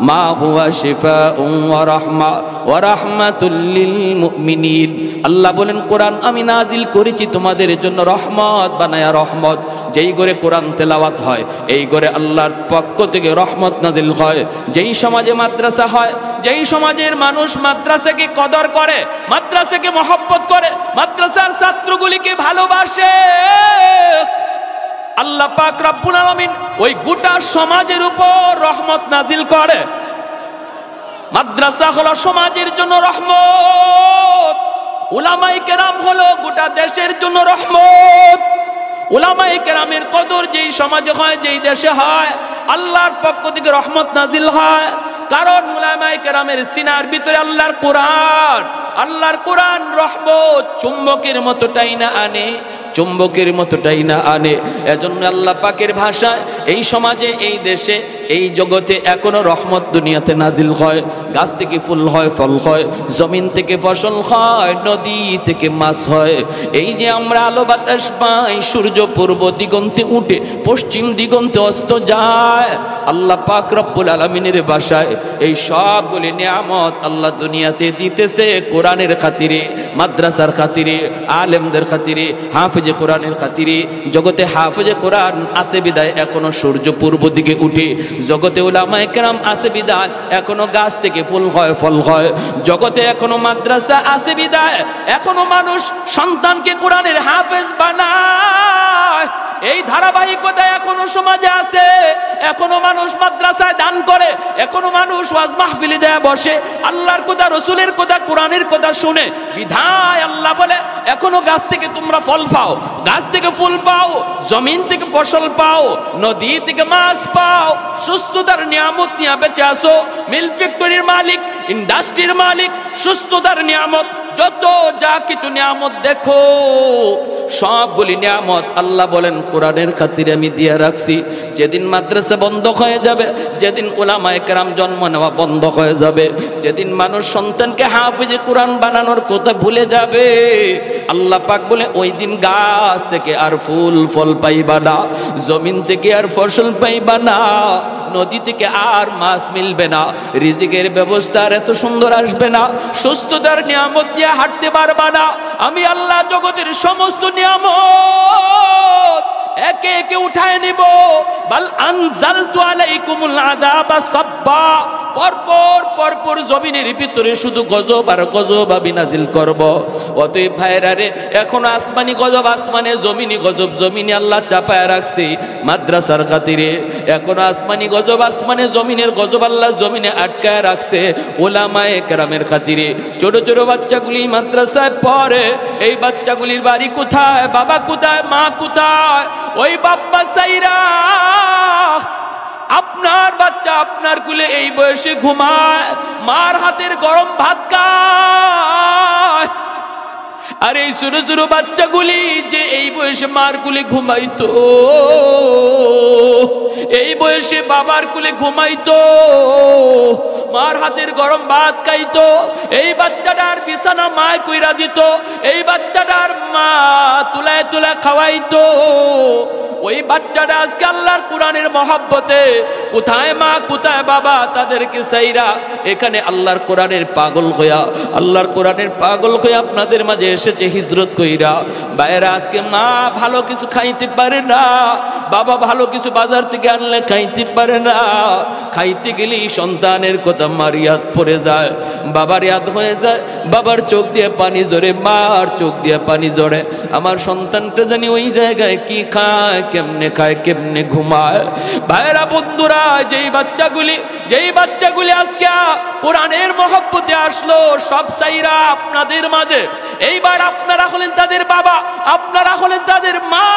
মা হুয়া শিফাউন ওয়া রাহমা ওয়া রাহমাতুল লিল মুমিনিন। আল্লাহ বলেন কোরআন আমি নাজিল করেছি তোমাদের জন্য রহমত বানায়া, রহমত। যেই করে কোরআন তেলাওয়াত হয়, এই করে আল্লাহর পক্ষ থেকে রহমত নাজিল হয়। যেই সমাজে মাদ্রাসা হয়, যেই সমাজের মানুষ মাদ্রাসাকে কদর করে, মাদ্রাসাকে মহব্বত করে, মাদ্রাসার ছাত্রগুলিকে ভালোবাসে, আল্লাহ পাক রব্বুল আলামিন ওই গোটা সমাজের উপর রহমত নাজিল করে। মাদ্রাসা হলো সমাজের জন্য রহমত, উলামায়ে কেরাম হলো গোটা দেশের জন্য রহমত। উলামায়ে কেরামের কদর যেই সমাজে হয়, যেই দেশে হয়, আল্লাহর পক্ষ থেকে রহমত নাজিল হয়। কারণ উলামায়ে কেরামের সিনার ভিতরে আল্লাহর কোরআন, আল্লাহর কোরআন রহমত চুম্বকের মতো টাইনা আনে, চুম্বকের মতো টাইনা আনে। এজন্য আল্লাহ পাকের ভাষায় এই সমাজে, এই দেশে, এই জগতে এখনো রহমত দুনিয়াতে নাজিল হয়। গাছ থেকে ফুল হয়, ফল হয়, জমিন থেকে ফসল হয়, নদী থেকে মাছ হয়। এই যে আমরা আলো বাতাস পাই, সূর্য পূর্ব দিগন্তে উঠে পশ্চিম দিগন্তে অস্ত যায়, আল্লাহ পাক রব্বুল আলামিনের ভাষায় এই সবগুলি নিয়ামত আল্লাহ দুনিয়াতে দিতেছে কোরআনের খাতিরে, মাদ্রাসার খাতিরে, আলেমদের খাতিরে, হাফেজে কোরআনের খাতিরে। জগতে হাফেজে কোরআন আছে বিদায় এখনো সূর্য পূর্ব দিকে উঠে, জগতে উলামায়ে কেরাম আছে বিদায় এখনো গাছ থেকে ফুল হয়, ফল হয়। জগতে এখনো মাদ্রাসা আছে বিদায় এখনো মানুষ সন্তানকে কোরআনের হাফেজ বানায়। এই ধারাবাহিকতা এখনো সমাজে আছে, এখনো মানুষ মাদ্রাসায় দান করে, এখনো মানুষ ওয়াজ মাহফিলে দেয়া বসে, আল্লাহর কথা, রসুলের কথা, কোরআনের কথা শুনে। বিধায় আল্লাহ বলে এখনো গাছ থেকে তোমরা ফল পাও, গাছ থেকে ফুল পাও, জমিন থেকে ফসল পাও, নদী থেকে মাছ পাও, সুস্থতার নিয়ামত নিয়ে বেঁচে আসো। মিল ফ্যাক্টরির মালিক, ইন্ডাস্ট্রির মালিক সুস্থতার নিয়ামত, যত যা কিছু নিয়ামত দেখো সবগুলি নিয়ামত আল্লাহ বলেন কোরআনের খাতিরে আমি দিয়ে রাখছি। যেদিন মাদ্রাসা বন্ধ হয়ে যাবে, যেদিন উলামায়ে কেরাম জন্ম নেওয়া বন্ধ হয়ে যাবে, যেদিন মানুষ সন্তানকে হাফিজে কোরআন বানানোর কথা ভুলে যাবে, আল্লাহ পাক বলে ওই দিন গাছ থেকে আর ফুল ফল পাইবা না, জমিন থেকে আর ফসল পাইবা না, নদী থেকে আর মাছ মিলবে না, রিজিকের ব্যবস্থা আর এত সুন্দর আসবে না, সুস্থতার নিয়ামত দিয়ে হাঁটতে পারবা না। আমি আল্লাহ জগতের সমস্ত নিয়ামত একে একে উঠায় নিব। বাল আনজালতু আলাইকুমুল আযাবা সাব্বা, পরপর পরপর জমিনের ভিতরে শুধু গজব আর গজব আমি নাজিল করব। অতএব ভাইরা রে, এখন আসমানি গজব আসমানে, জমিনি গজব জমিনে আল্লাহ চাপায় রাখছে মাদ্রাসার খাতিরে। এখন আসমানি গজব আসমানে, জমিনের গজব আল্লাহ জমিনে আটকায় রাখছে উলামায়ে কেরামের খাতিরে। ছোট ছোট বাচ্চাগুলি মাদ্রাসায় পড়ে, এই বাচ্চাগুলির বাড়ি কোথায়, বাবা কোথায়, মা কোথায়? ওই বাপ্পা সাইরা আপনার বাচ্চা আপনার কুলে এই বয়সে ঘুমায়, মার হাতের গরম ভাত খায়। আর এই ছোট ছোট বাচ্চাগুলি যে এই বয়সে মার কুলে ঘুমাইতো, এই বয়সে বাবার কুলে ঘুমাইতো, মার হাতের গরম ভাত খাইতো, এই বাচ্চাটার বিছানা মা কইরা দিত, এই বাচ্চাটার মা তুলায় তুলায় খাওয়াইতো। ওই বাচ্চাটা আজকে আল্লাহর কোরআনের মহব্বতে কোথায় মা কোথায় বাবা তাদেরকে চাইরা এখানে আল্লাহর কোরআনের পাগল হইয়া, আল্লাহর কোরআনের পাগল হইয়া আপনাদের মাঝে এসেছে হিজরত কইরা। বাইরা আজকে মা ভালো কিছু খাইতে পারে না, বাবা ভালো কিছু বাজার থেকে আনলে খাইতে পারে না, খাইতে গেলেই সন্তানের কথা মার ইয়াদ পড়ে যায়, বাবার ইয়াদ হয়ে যায়, বাবার চোখ দিয়ে পানি ঝরে, মার চোখ দিয়ে পানি ঝরে। আমার সন্তানটা জানি ওই জায়গায় কি খায়, কেমনে খায়, কেমনে ঘুমায়। ভাইরা বন্ধুরা, যেই বাচ্চাগুলি আজকে কোরআনের মহব্বতে আসলো, সব চাইরা আপনাদের মাঝে, এইবার আপনারা হলেন তাদের বাবা, আপনারা হলেন তাদের মা।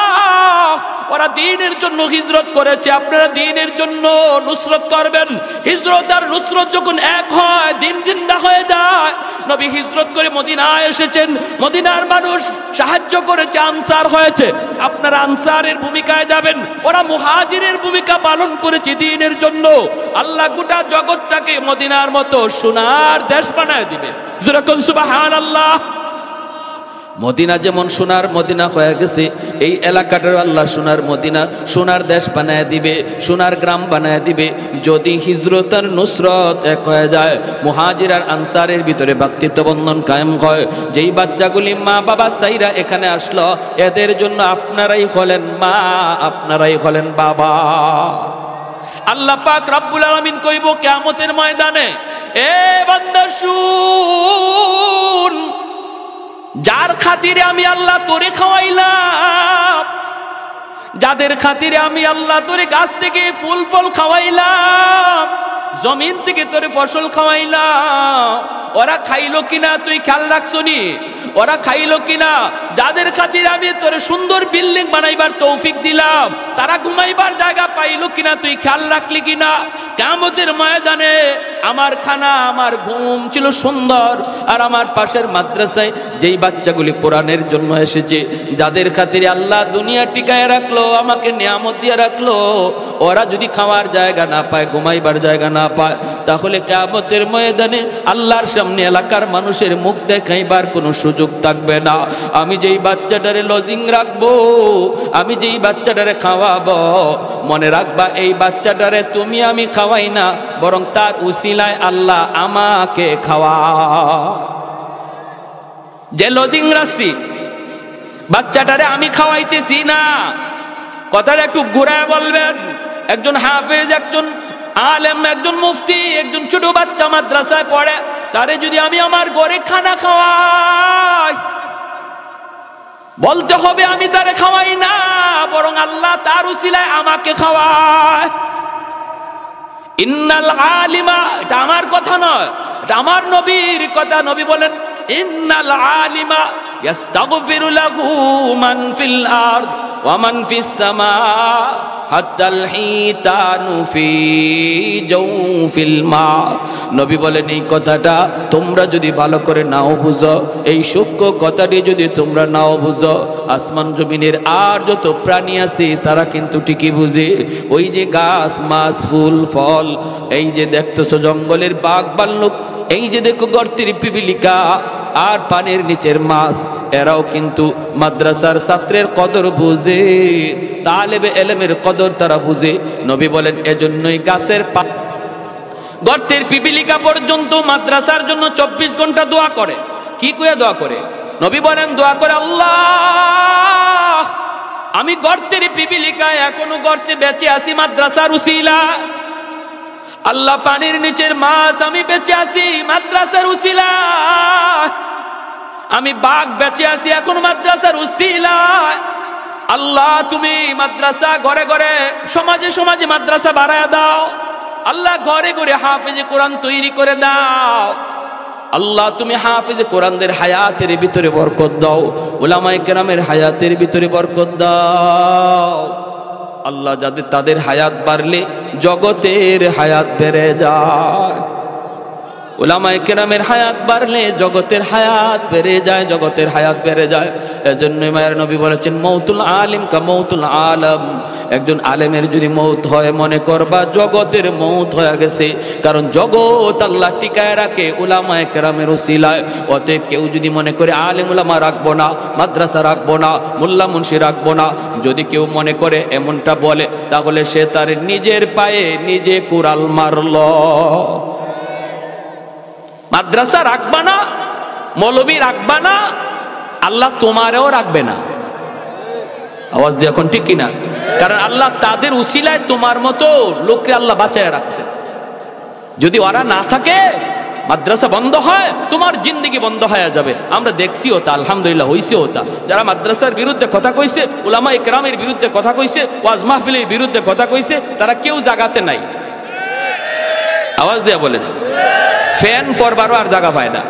ওরা দ্বীনের জন্য হিজরত করেছে, আপনারা দ্বীনের জন্য নুসরত করবেন। হিজরত আর নুসরত যখন এক হয়, দ্বীন জিন্দা হয়ে যায়। নবী হিজরত করে মদিনায় এসেছেন, মদিনার মানুষ সাহায্য করেছে, আনসার হয়েছে, আপনারা আনসারের ভূমিকায় যাবেন। ওরা মুহাজিরের ভূমিকা পালন করেছে দ্বীনের জন্য। আল্লাহ গোটা জগৎটাকে মদিনার মতো সোনার দেশ বানায় দিবে। যেরকম সুবহানাল্লাহ। মদিনা যেমন সোনার মদিনা হয়ে গেছে, এই এলাকাটার আল্লাহ সোনার মদিনা, সোনার দেশ বানায় দিবে, সোনার গ্রাম বানায় দিবে। যদি হিজরত আর নুসরত এক হয়ে যায়, মুহাজির আর আনসারের ভিতরে ভ্রাতৃত্ব বন্ধন কায়েম হয়। যেই বাচ্চাগুলি মা বাবা সাইরা এখানে আসলো, এদের জন্য আপনারাই হলেন মা, আপনারাই হলেন বাবা। আল্লাহ পাক রব্বুল আলামিন কইব কিয়ামতের ময়দানে, এ বান্দা শুন, যার খাতিরে আমি আল্লাহ তোরে খাওয়াইলাম, যাদের খাতিরে আমি আল্লাহ তোরে গাছ থেকে ফুল ফল খাওয়াইলাম, জমিন থেকে তোরে ফসল খাওয়াইলাম, ওরা খাইলো কিনা তুই খেয়াল রাখছনি? ওরা খাইলো কিনা? যাদের খাতিরে আমি তোরে সুন্দর বিল্ডিং বানাইবার তৌফিক দিলাম, তারা ঘুমাইবার জায়গা পাইলো কিনা তুই খেয়াল রাখলি কিনা? কিয়ামতের ময়দানে আমার খানা আমার ঘুম ছিল সুন্দর, আর আমার পাশের মাদ্রাসায় যেই বাচ্চাগুলি কোরআনের জন্য এসেছে, যাদের খাতিরে আল্লাহ দুনিয়া টিকায় রাখলো, আমাকে নিয়ামত দিয়ে রাখলো, ওরা যদি খাওয়ার জায়গা না পায়, ঘুমাইবার জায়গা না পায়, তাহলে কিয়ামতের ময়দানে আল্লাহর সামনে এলাকার মানুষের মুখ দেখাইবার কোনো সুযোগ থাকবে না। আমি যেই বাচ্চাটারে লজিং রাখবো, আমি যেই বাচ্চাটারে খাওয়াবো, মনে রাখবা এই বাচ্চাটারে তুমি আমি খাওয়াই না, বরং তার উসিলায় আল্লাহ আমাকে খাওয়া। যে লজিং রাখছি, বাচ্চাটারে আমি খাওয়াইতেছি না, কথাটা একটু ঘুরায় বলবেন। একজন হাফেজ, একজন আলেম, একজন মুফতি, একজন ছোট বাচ্চা মাদ্রাসায় পড়ে, তারে যদি আমি আমার ঘরে খানা খাওয়াই, বলতে হবে আমি তারে খাওয়াই না, বরং আল্লাহ তার উসিলায় আমাকে খাওয়ায়। ইন্নাল আলিমা, এটা আমার কথা নয়, এটা আমার নবীর কথা। নবী বলেন ইন্নাল আলিমা ইয়াস্তাগফিরু লাহু মান ফিল আরদ ওয়া মান ফিস সামা হাত্তাল হিতানু ফি জাওফিল মা। নবী বলেন এই কথাটা তোমরা যদি ভালো করে নাও বুঝো, এই সূক্ষ্ম কথাটি যদি তোমরা নাও বুঝো, আসমান জমিনের আর যত প্রাণী আছে তারা কিন্তু ঠিকই বুঝে। ওই যে গাছ মাছ ফুল ফল, এই যে দেখতেছো জঙ্গলের বাঘ ভাল্লুক, এই যে দেখো গর্তের পিপিলিকা আর পানির নিচের মাছ, এরাও কিন্তু মাদ্রাসার ছাত্রের কদর বুঝে, তালেবে এলেমের কদর তারা বুঝে। নবী বলেন এজন্যই গাছের গর্তের পিপিলিকা পর্যন্ত মাদ্রাসার জন্য 24 ঘন্টা দোয়া করে। কি কইয়া দোয়া করে? নবী বলেন দোয়া করে, আল্লাহ আমি গর্তের পিপিলিকায় এখনো গর্তে বেঁচে আছি মাদ্রাসার উসিলা। আল্লাহ পানির নিচের মাছ আমি বেঁচে আছি মাদ্রাসার উসিলা। আমি বাঘ বেঁচে আছি এখন মাদ্রাসার উসিলা। আল্লাহ তুমি মাদ্রাসা ঘরে ঘরে সমাজে সমাজে মাদ্রাসা বাড়ায় দাও। আল্লাহ ঘরে ঘরে হাফেজে কোরআন তৈরি করে দাও। আল্লাহ তুমি হাফেজে কোরআনদের হায়াতের ভিতরে বরকত দাও, উলামায়ে কেরামের হায়াতের ভিতরে বরকত দাও। আল্লাহ যাদের তাদের হায়াত বাড়লে জগতের হায়াত বেড়ে যায়। উলামায়ে কেরামের হায়াত বাড়লে জগতের হায়াত বেড়ে যায়, জগতের হায়াত বেড়ে যায়। এজন্য মায়ের নবী বলেছেন মৌতুল আলিম কা মৌতুল আলম। একজন আলেমের যদি মৌত হয় মনে করবা জগতের মৌত হয়ে গেছে, কারণ জগৎ আল্লাহ টিকায় রাখে উলামায়ে কেরামের উসিলায়। অতএব কেউ যদি মনে করে আলেম উলামা রাখবো না, মাদ্রাসা রাখবো না, মোল্লা মুন্সি রাখবো না, যদি কেউ মনে করে এমনটা বলে, তাহলে সে তার নিজের পায়ে নিজে কুড়াল মারল। মাদ্রাসা রাখবা না, মৌলবী রাখবা না, আল্লাহ তোমারেও রাখবে না। আওয়াজ দিয়ে এখন ঠিক কিনা? কারণ আল্লাহ তাদের উসিলায় তোমার মতো লোককে আল্লাহ বাঁচায় রাখছে। যদি ওরা না থাকে, মাদ্রাসা বন্ধ হয়, তোমার জিন্দেগি বন্ধ হয়ে যাবে। আমরা দেখছি ওটা, আলহামদুলিল্লাহ হইছে ওটা। যারা মাদ্রাসার বিরুদ্ধে কথা কইছে, উলামায়ে কেরামের বিরুদ্ধে কথা কইছে, ওয়াজ মাহফিলের বিরুদ্ধে কথা কইছে, তারা কেউ জাগাতে নাই। আওয়াজ দিয়ে বলেন, ফ্যান পরবারও আর জায়গা পায় না,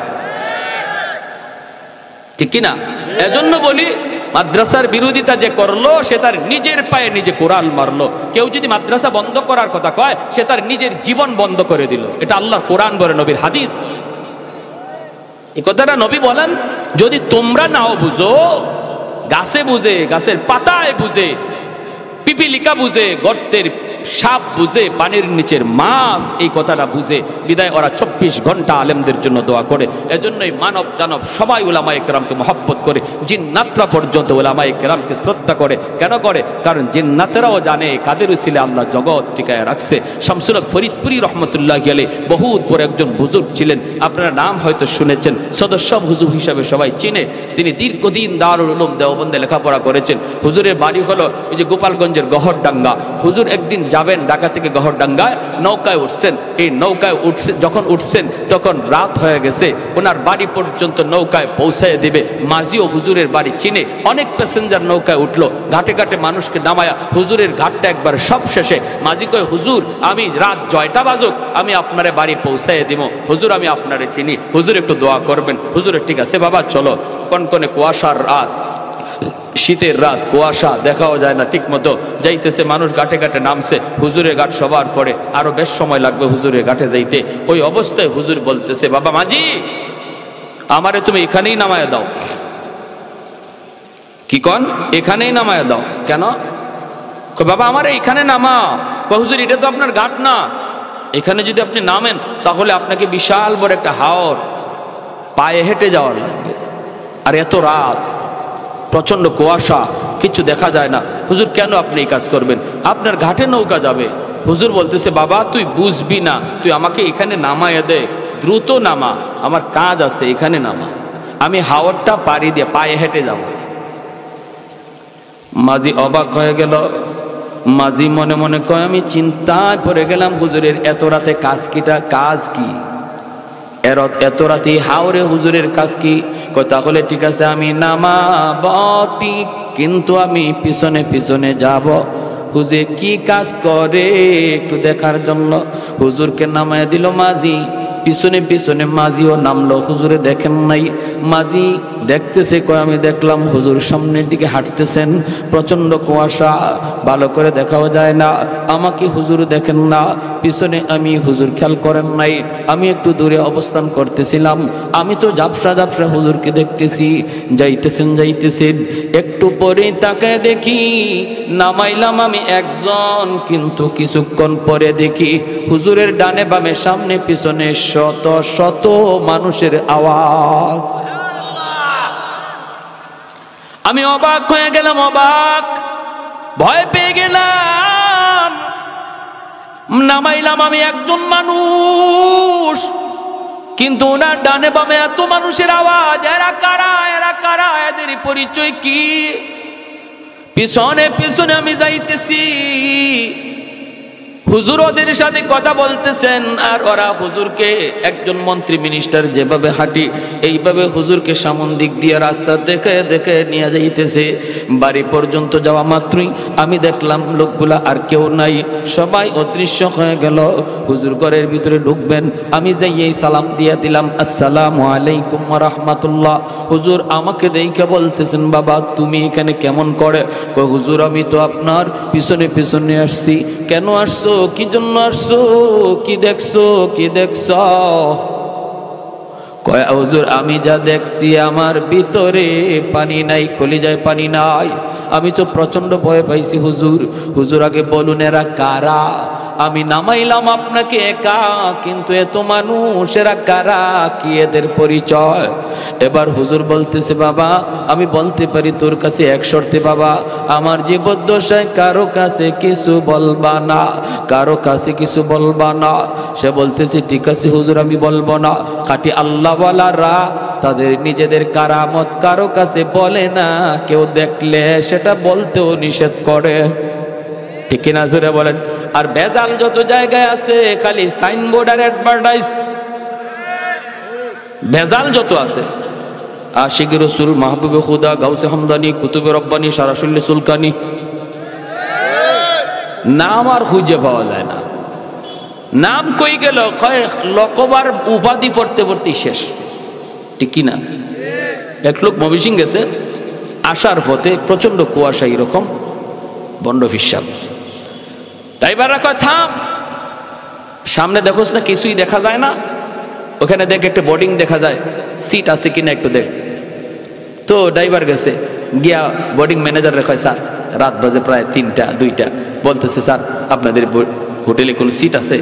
ঠিক কিনা? এজন্য বলি মাদ্রাসার বিরোধিতা যে করলো সে তার নিজের পায়ে নিজে কোরআন মারলো। কেউ যদি মাদ্রাসা বন্ধ করার কথা কয়, সে তার নিজের জীবন বন্ধ করে দিল। এটা আল্লাহর কোরআন বলে, নবীর হাদিস। এই কথাটা নবী বলেন, যদি তোমরা নাও বুঝো, গাছে বুঝে, গাছের পাতায় বুঝে, পিপিলিকা বুঝে, গর্তের সাপ বুঝে, পানির নিচের মাছ এই কথাটা বুঝে, বিদায় ওরা 24 ঘন্টা আলেমদের জন্য দোয়া করে। এজন্যই মানব দানব সবাই উলামায়ে কেরামকে মহব্বত করে, জিন্নাতরা পর্যন্ত উলামায়ে কেরামকে শ্রদ্ধা করে। কেন করে? কারণ জিন্নাতেরাও জানে কাদের উসিলে আল্লাহ জগৎ টিকায় রাখছে। শামসুল হক ফরিদপুরি রহমতুল্লাহি আলাইহি বহুত বড় একজন বুজুর্গ ছিলেন, আপনারা নাম হয়তো শুনেছেন, সদস্য হুজুর হিসাবে সবাই চিনে। তিনি দীর্ঘদিন দারুল উলুম দেওবন্দে লেখাপড়া করেছেন। হুজুরের বাড়ি হলো এই যে গোপালগঞ্জের গহরডাঙ্গা। হুজুর একদিন যাবেন ঢাকা থেকে গহরডাঙ্গায়, নৌকায় উঠছেন। এই নৌকায় যখন উঠছেন তখন রাত হয়ে গেছে। ওনার বাড়ি পর্যন্ত নৌকায় পৌঁছায় দিবে। মাঝিও হুজুরের বাড়ি চিনে, অনেক প্যাসেঞ্জার নৌকায় উঠলো, ঘাটে ঘাটে মানুষকে নামায়া হুজুরের ঘাটটা একবার সব শেষে মাঝি কয়, হুজুর আমি রাত 6টা বাজুক আমি আপনারে বাড়ি পৌঁছায় দিব, হুজুর আমি আপনারে চিনি, হুজুর একটু দোয়া করবেন। হুজুরের ঠিক আছে বাবা চলো। কনকনে কুয়াশার রাত, শীতের রাত, কুয়াশা, দেখাও যায় না ঠিক মতো, যাইতেছে মানুষ ঘাটে ঘাটে নামছে। হুজুরের ঘাট সবার পরে, আরো বেশ সময় লাগবে হুজুরের ঘাটে যাইতে। ওই অবস্থায় হুজুর বলতেছে, বাবা মাঝি আমারে তুমি এখানেই নামায় দাও। কি কন? এখানেই নামায় দাও। কেন? বাবা আমার এখানে নামাও। হুজুর এটা তো আপনার ঘাট না, এখানে যদি আপনি নামেন তাহলে আপনাকে বিশাল বড় একটা হাওর পায়ে হেঁটে যাওয়ার লাগবে, আর এত রাত, প্রচন্ড কুয়াশা, কিছু দেখা যায় না। হুজুর কেন আপনি এই কাজ করবেন? আপনার ঘাটে নৌকা যাবে। হুজুর বলতেছে, বাবা তুই বুঝবি না, তুই আমাকে এখানে নামায় দে, দ্রুত নামা, আমার কাজ আছে, এখানে নামা, আমি হাওরটা পাড়ি দিয়ে পায়ে হেঁটে যাব। মাঝি অবাক হয়ে গেল। মাঝি মনে মনে কয়, আমি চিন্তায় পড়ে গেলাম, হুজুরের এত রাতে কাজ কিটা, কাজ কি এত রাতে হাওরে হুজুরের কাজ কি? তাহলে ঠিক আছে আমি নামাব ঠিক, কিন্তু আমি পিছনে পিছনে যাব। হুজুর কি কাজ করে একটু দেখার জন্য হুজুরকে নামায় দিল মাঝি। পিছনে পিছনে মাঝিও নামলো, হুজুরে দেখেন নাই। মাঝি দেখতেছে, কয় আমি দেখলাম হুজুর সামনের দিকে হাঁটতেছেন, প্রচন্ড কুয়াশা, ভালো করে দেখাও যায় না। আমাকে হুজুর দেখেন না, পিছনে আমি হুজুর খেয়াল করেন নাই, আমি একটু দূরে অবস্থান করতেছিলাম, আমি তো ঝাপসা ঝাপসা হুজুরকে দেখতেছি, যাইতেছেন যাইতেছেন। একটু পরে তাকায় দেখি নামাইলাম আমি একজন, কিন্তু কিছুক্ষণ পরে দেখি হুজুরের ডানে বামে সামনে পিছনে শত শত মানুষের আওয়াজ। আমি অবাক হয়ে গেলাম, অবাক, ভয় পেয়ে গেলাম। নামাইলাম আমি একজন মানুষ, কিন্তু ওনার ডানে বামে এত মানুষের আওয়াজ। এরা কারা, এরা কারা, এদের পরিচয় কি? পিছনে পিছনে আমি যাইতেছি, হুজুর ওদের সাথে কথা বলতেছেন, আর ওরা হুজুরকে, একজন মন্ত্রী মিনিস্টার যেভাবে হাঁটি এইভাবে হুজুরকে সামন দিক দিয়ে রাস্তা দেখে দেখে নিয়ে যাইতেছে। বাড়ি পর্যন্ত যাওয়া মাত্রই আমি দেখলাম লোকগুলা আর কেউ নাই, সবাই অদৃশ্য হয়ে গেল। হুজুর ঘরের ভিতরে ঢুকবেন, আমি যাইয়েই সালাম দিয়ে দিলাম, আসসালামু আলাইকুম ওয়া রাহমাতুল্লাহ। হুজুর আমাকে দেখে বলতেছেন, বাবা তুমি এখানে কেমন করে? কই হুজুর আমি তো আপনার পিছনে পিছনে আসছি। কেন আসছো, কি জন্য আসছো, কি দেখছো, কি দেখছো? কয় হুজুর আমি যা দেখছি আমার ভিতরে পানি নাই, কলিজায় পানি নাই, আমি তো প্রচন্ড ভয় পাইছি হুজুর। হুজুর আগে বলুন এরা কারা? আমি নামাইলাম আপনাকে একা, কিন্তু এত মানুষ, এরা কারা, কি এদের পরিচয়? এবার হুজুর বলতেছে, বাবা আমি বলতে পারি তোর কাছে এক শর্তে, বাবা আমার জীবদ্দশায় কারো কাছে কিছু বলবা না, কারো কাছে কিছু বলবা না। সে বলতেছে ঠিক আছে হুজুর আমি বলবো না। খাঁটি আল্লাহওয়ালারা তাদের নিজেদের কারামত কারো কাছে বলে না, কেউ দেখলে সেটা বলতেও নিষেধ করে, ঠিক কিনা জোরে বলেন? আর ভেজাল যত জায়গায় আছে খালি সাইনবোর্ড আর অ্যাডভার্টাইজ, ভেজাল যত আছে, আশিক রসুল, মাহবুবে খুদা, গাউসে হামদানি, কুতুবে রব্বানি, সারাসুল্লি সুলকানি, নাম আর খুঁজে পাওয়া যায় না। নাম কই গেল, লকবার উপাধি পড়তে পড়তেই শেষ, ঠিক কিনা? এক লোক ময়মনসিংহ গেছে, আসার পথে প্রচন্ড কুয়াশা, এরকম বন্ড ফিসাব। ড্রাইভাররা কয় থাম, সামনে দেখোস না কিছুই দেখা যায় না? ওখানে দেখ একটা বোর্ডিং দেখা যায়, সিট আছে কিনা একটু দেখ। তো ড্রাইভার গেছে, গিয়া বোর্ডিং ম্যানেজার রেখে, স্যার রাত বাজে প্রায় 3টা 2টা, বলতেছে স্যার আপনাদের হোটেলে কোনো সিট আছে?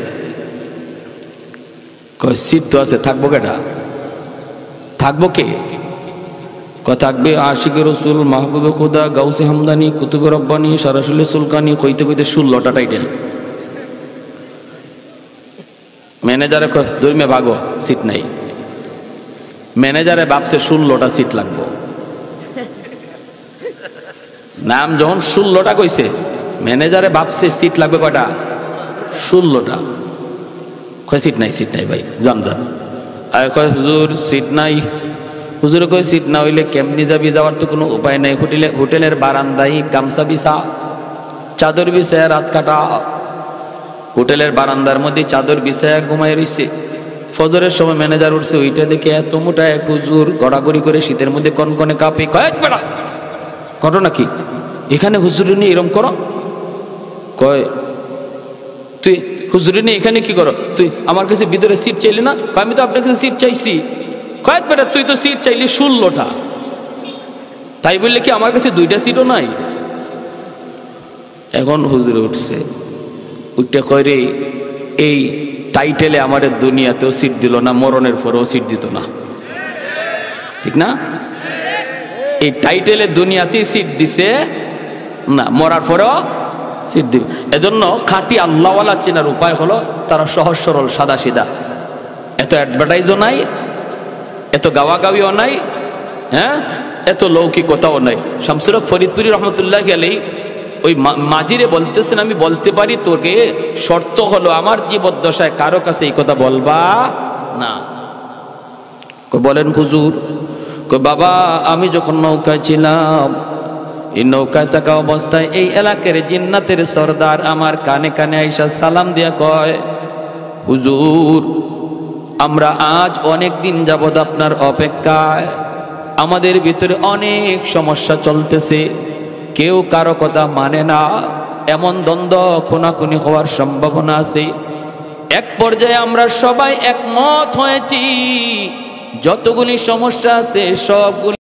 কয় সিট তো আছে, থাকবো কেটা, থাকবো কে? থাকবে আশিক রসুল, মাহবুবে খুদা, গাউসে হামদানি, কুতুবে রব্বানি, সারাসুল্লি সুলকানি, কইতে কইতে 16টা টাইটেল। ম্যানেজারে কয় দূরমে ভাগো, সিট নাই। ম্যানেজারে ভাবছে 16টা সিট লাগবো। নাম যখন 16টা কইছে, ম্যানেজারে ভাবছে সিট লাগবে কয়টা? 16টা। কয় সিট নাই, সিট নাই ভাই, যান যান। আর কয় হুজুর সিট নাই। হুজুর কয় সিট না হইলে কেমনি যাবি, যাওয়ার তো কোনো উপায় নাই। হোটেলের বারান্দায় গামছা বিছা, চাদর বিছায় রাত কাটা। হোটেলের বারান্দার মধ্যে চাদর বিছায় ঘুমায় রইছে। ফজরের সময় ম্যানেজার উঠছে, ওইটা দেখে এত মোটা এক হুজুর গড়াগড়ি করে শীতের মধ্যে কনকনে কাঁপে। কয় বেড়া ঘটনা কি, এখানে হুজুরে নিয়ে এরম করো? কয় তুই হুজুরে নিয়ে এখানে কি করো? তুই আমার কাছে ভিতরে সিট চাইলি না? আমি তো আপনার কাছে সিট চাইছি। কয়েক বেটা তুই তো সিট চাইলি 16টা, তাই বললে কি আমার কাছে 2টা সিটও নাই? এখন হুজুরে উঠছে, উঠতে কয় রে এই টাইটেলে আমাদের দুনিয়াতেও সিট দিল না, মরণের পরেও সিট দিত না, ঠিক না? এই টাইটেলে দুনিয়াতেই সিট দিছে না, মরার পরেও সিট দিবে। এজন্য খাঁটি আল্লাহওয়ালা চেনার উপায় হলো তারা সহজ সরল সাদা সিধা, এত অ্যাডভার্টাইজও নাই, এত গাওয়াগাওয়িও নাই, হ্যাঁ এত লৌকিকতাও নাই। শামসুর হক ফরিদপুরি রহমতুল্লাহ আলাইহি ওই মাজিরে বলতেছেন, আমি বলতে পারি তোকে, শর্ত হলো আমার জীবদ্দশায় কারো কাছে এই কথা বলবা না। বলেন হুজুর? বাবা আমি যখন নৌকায় ছিলাম, এই নৌকায় থাকা অবস্থায় এই এলাকার জিন্নাতের সর্দার আমার কানে কানে আইসা সালাম দিয়া কয়, হুজুর আমরা আজ অনেক দিন যাবৎ আপনার অপেক্ষায়, আমাদের ভিতরে অনেক সমস্যা চলতেছে, কেউ কারো কথা মানে না, এমন দ্বন্দ্ব খুনাখুনি হওয়ার সম্ভাবনা আছে। এক পর্যায়ে আমরা সবাই একমত হয়েছি যতগুলি সমস্যা আছে সবগুলি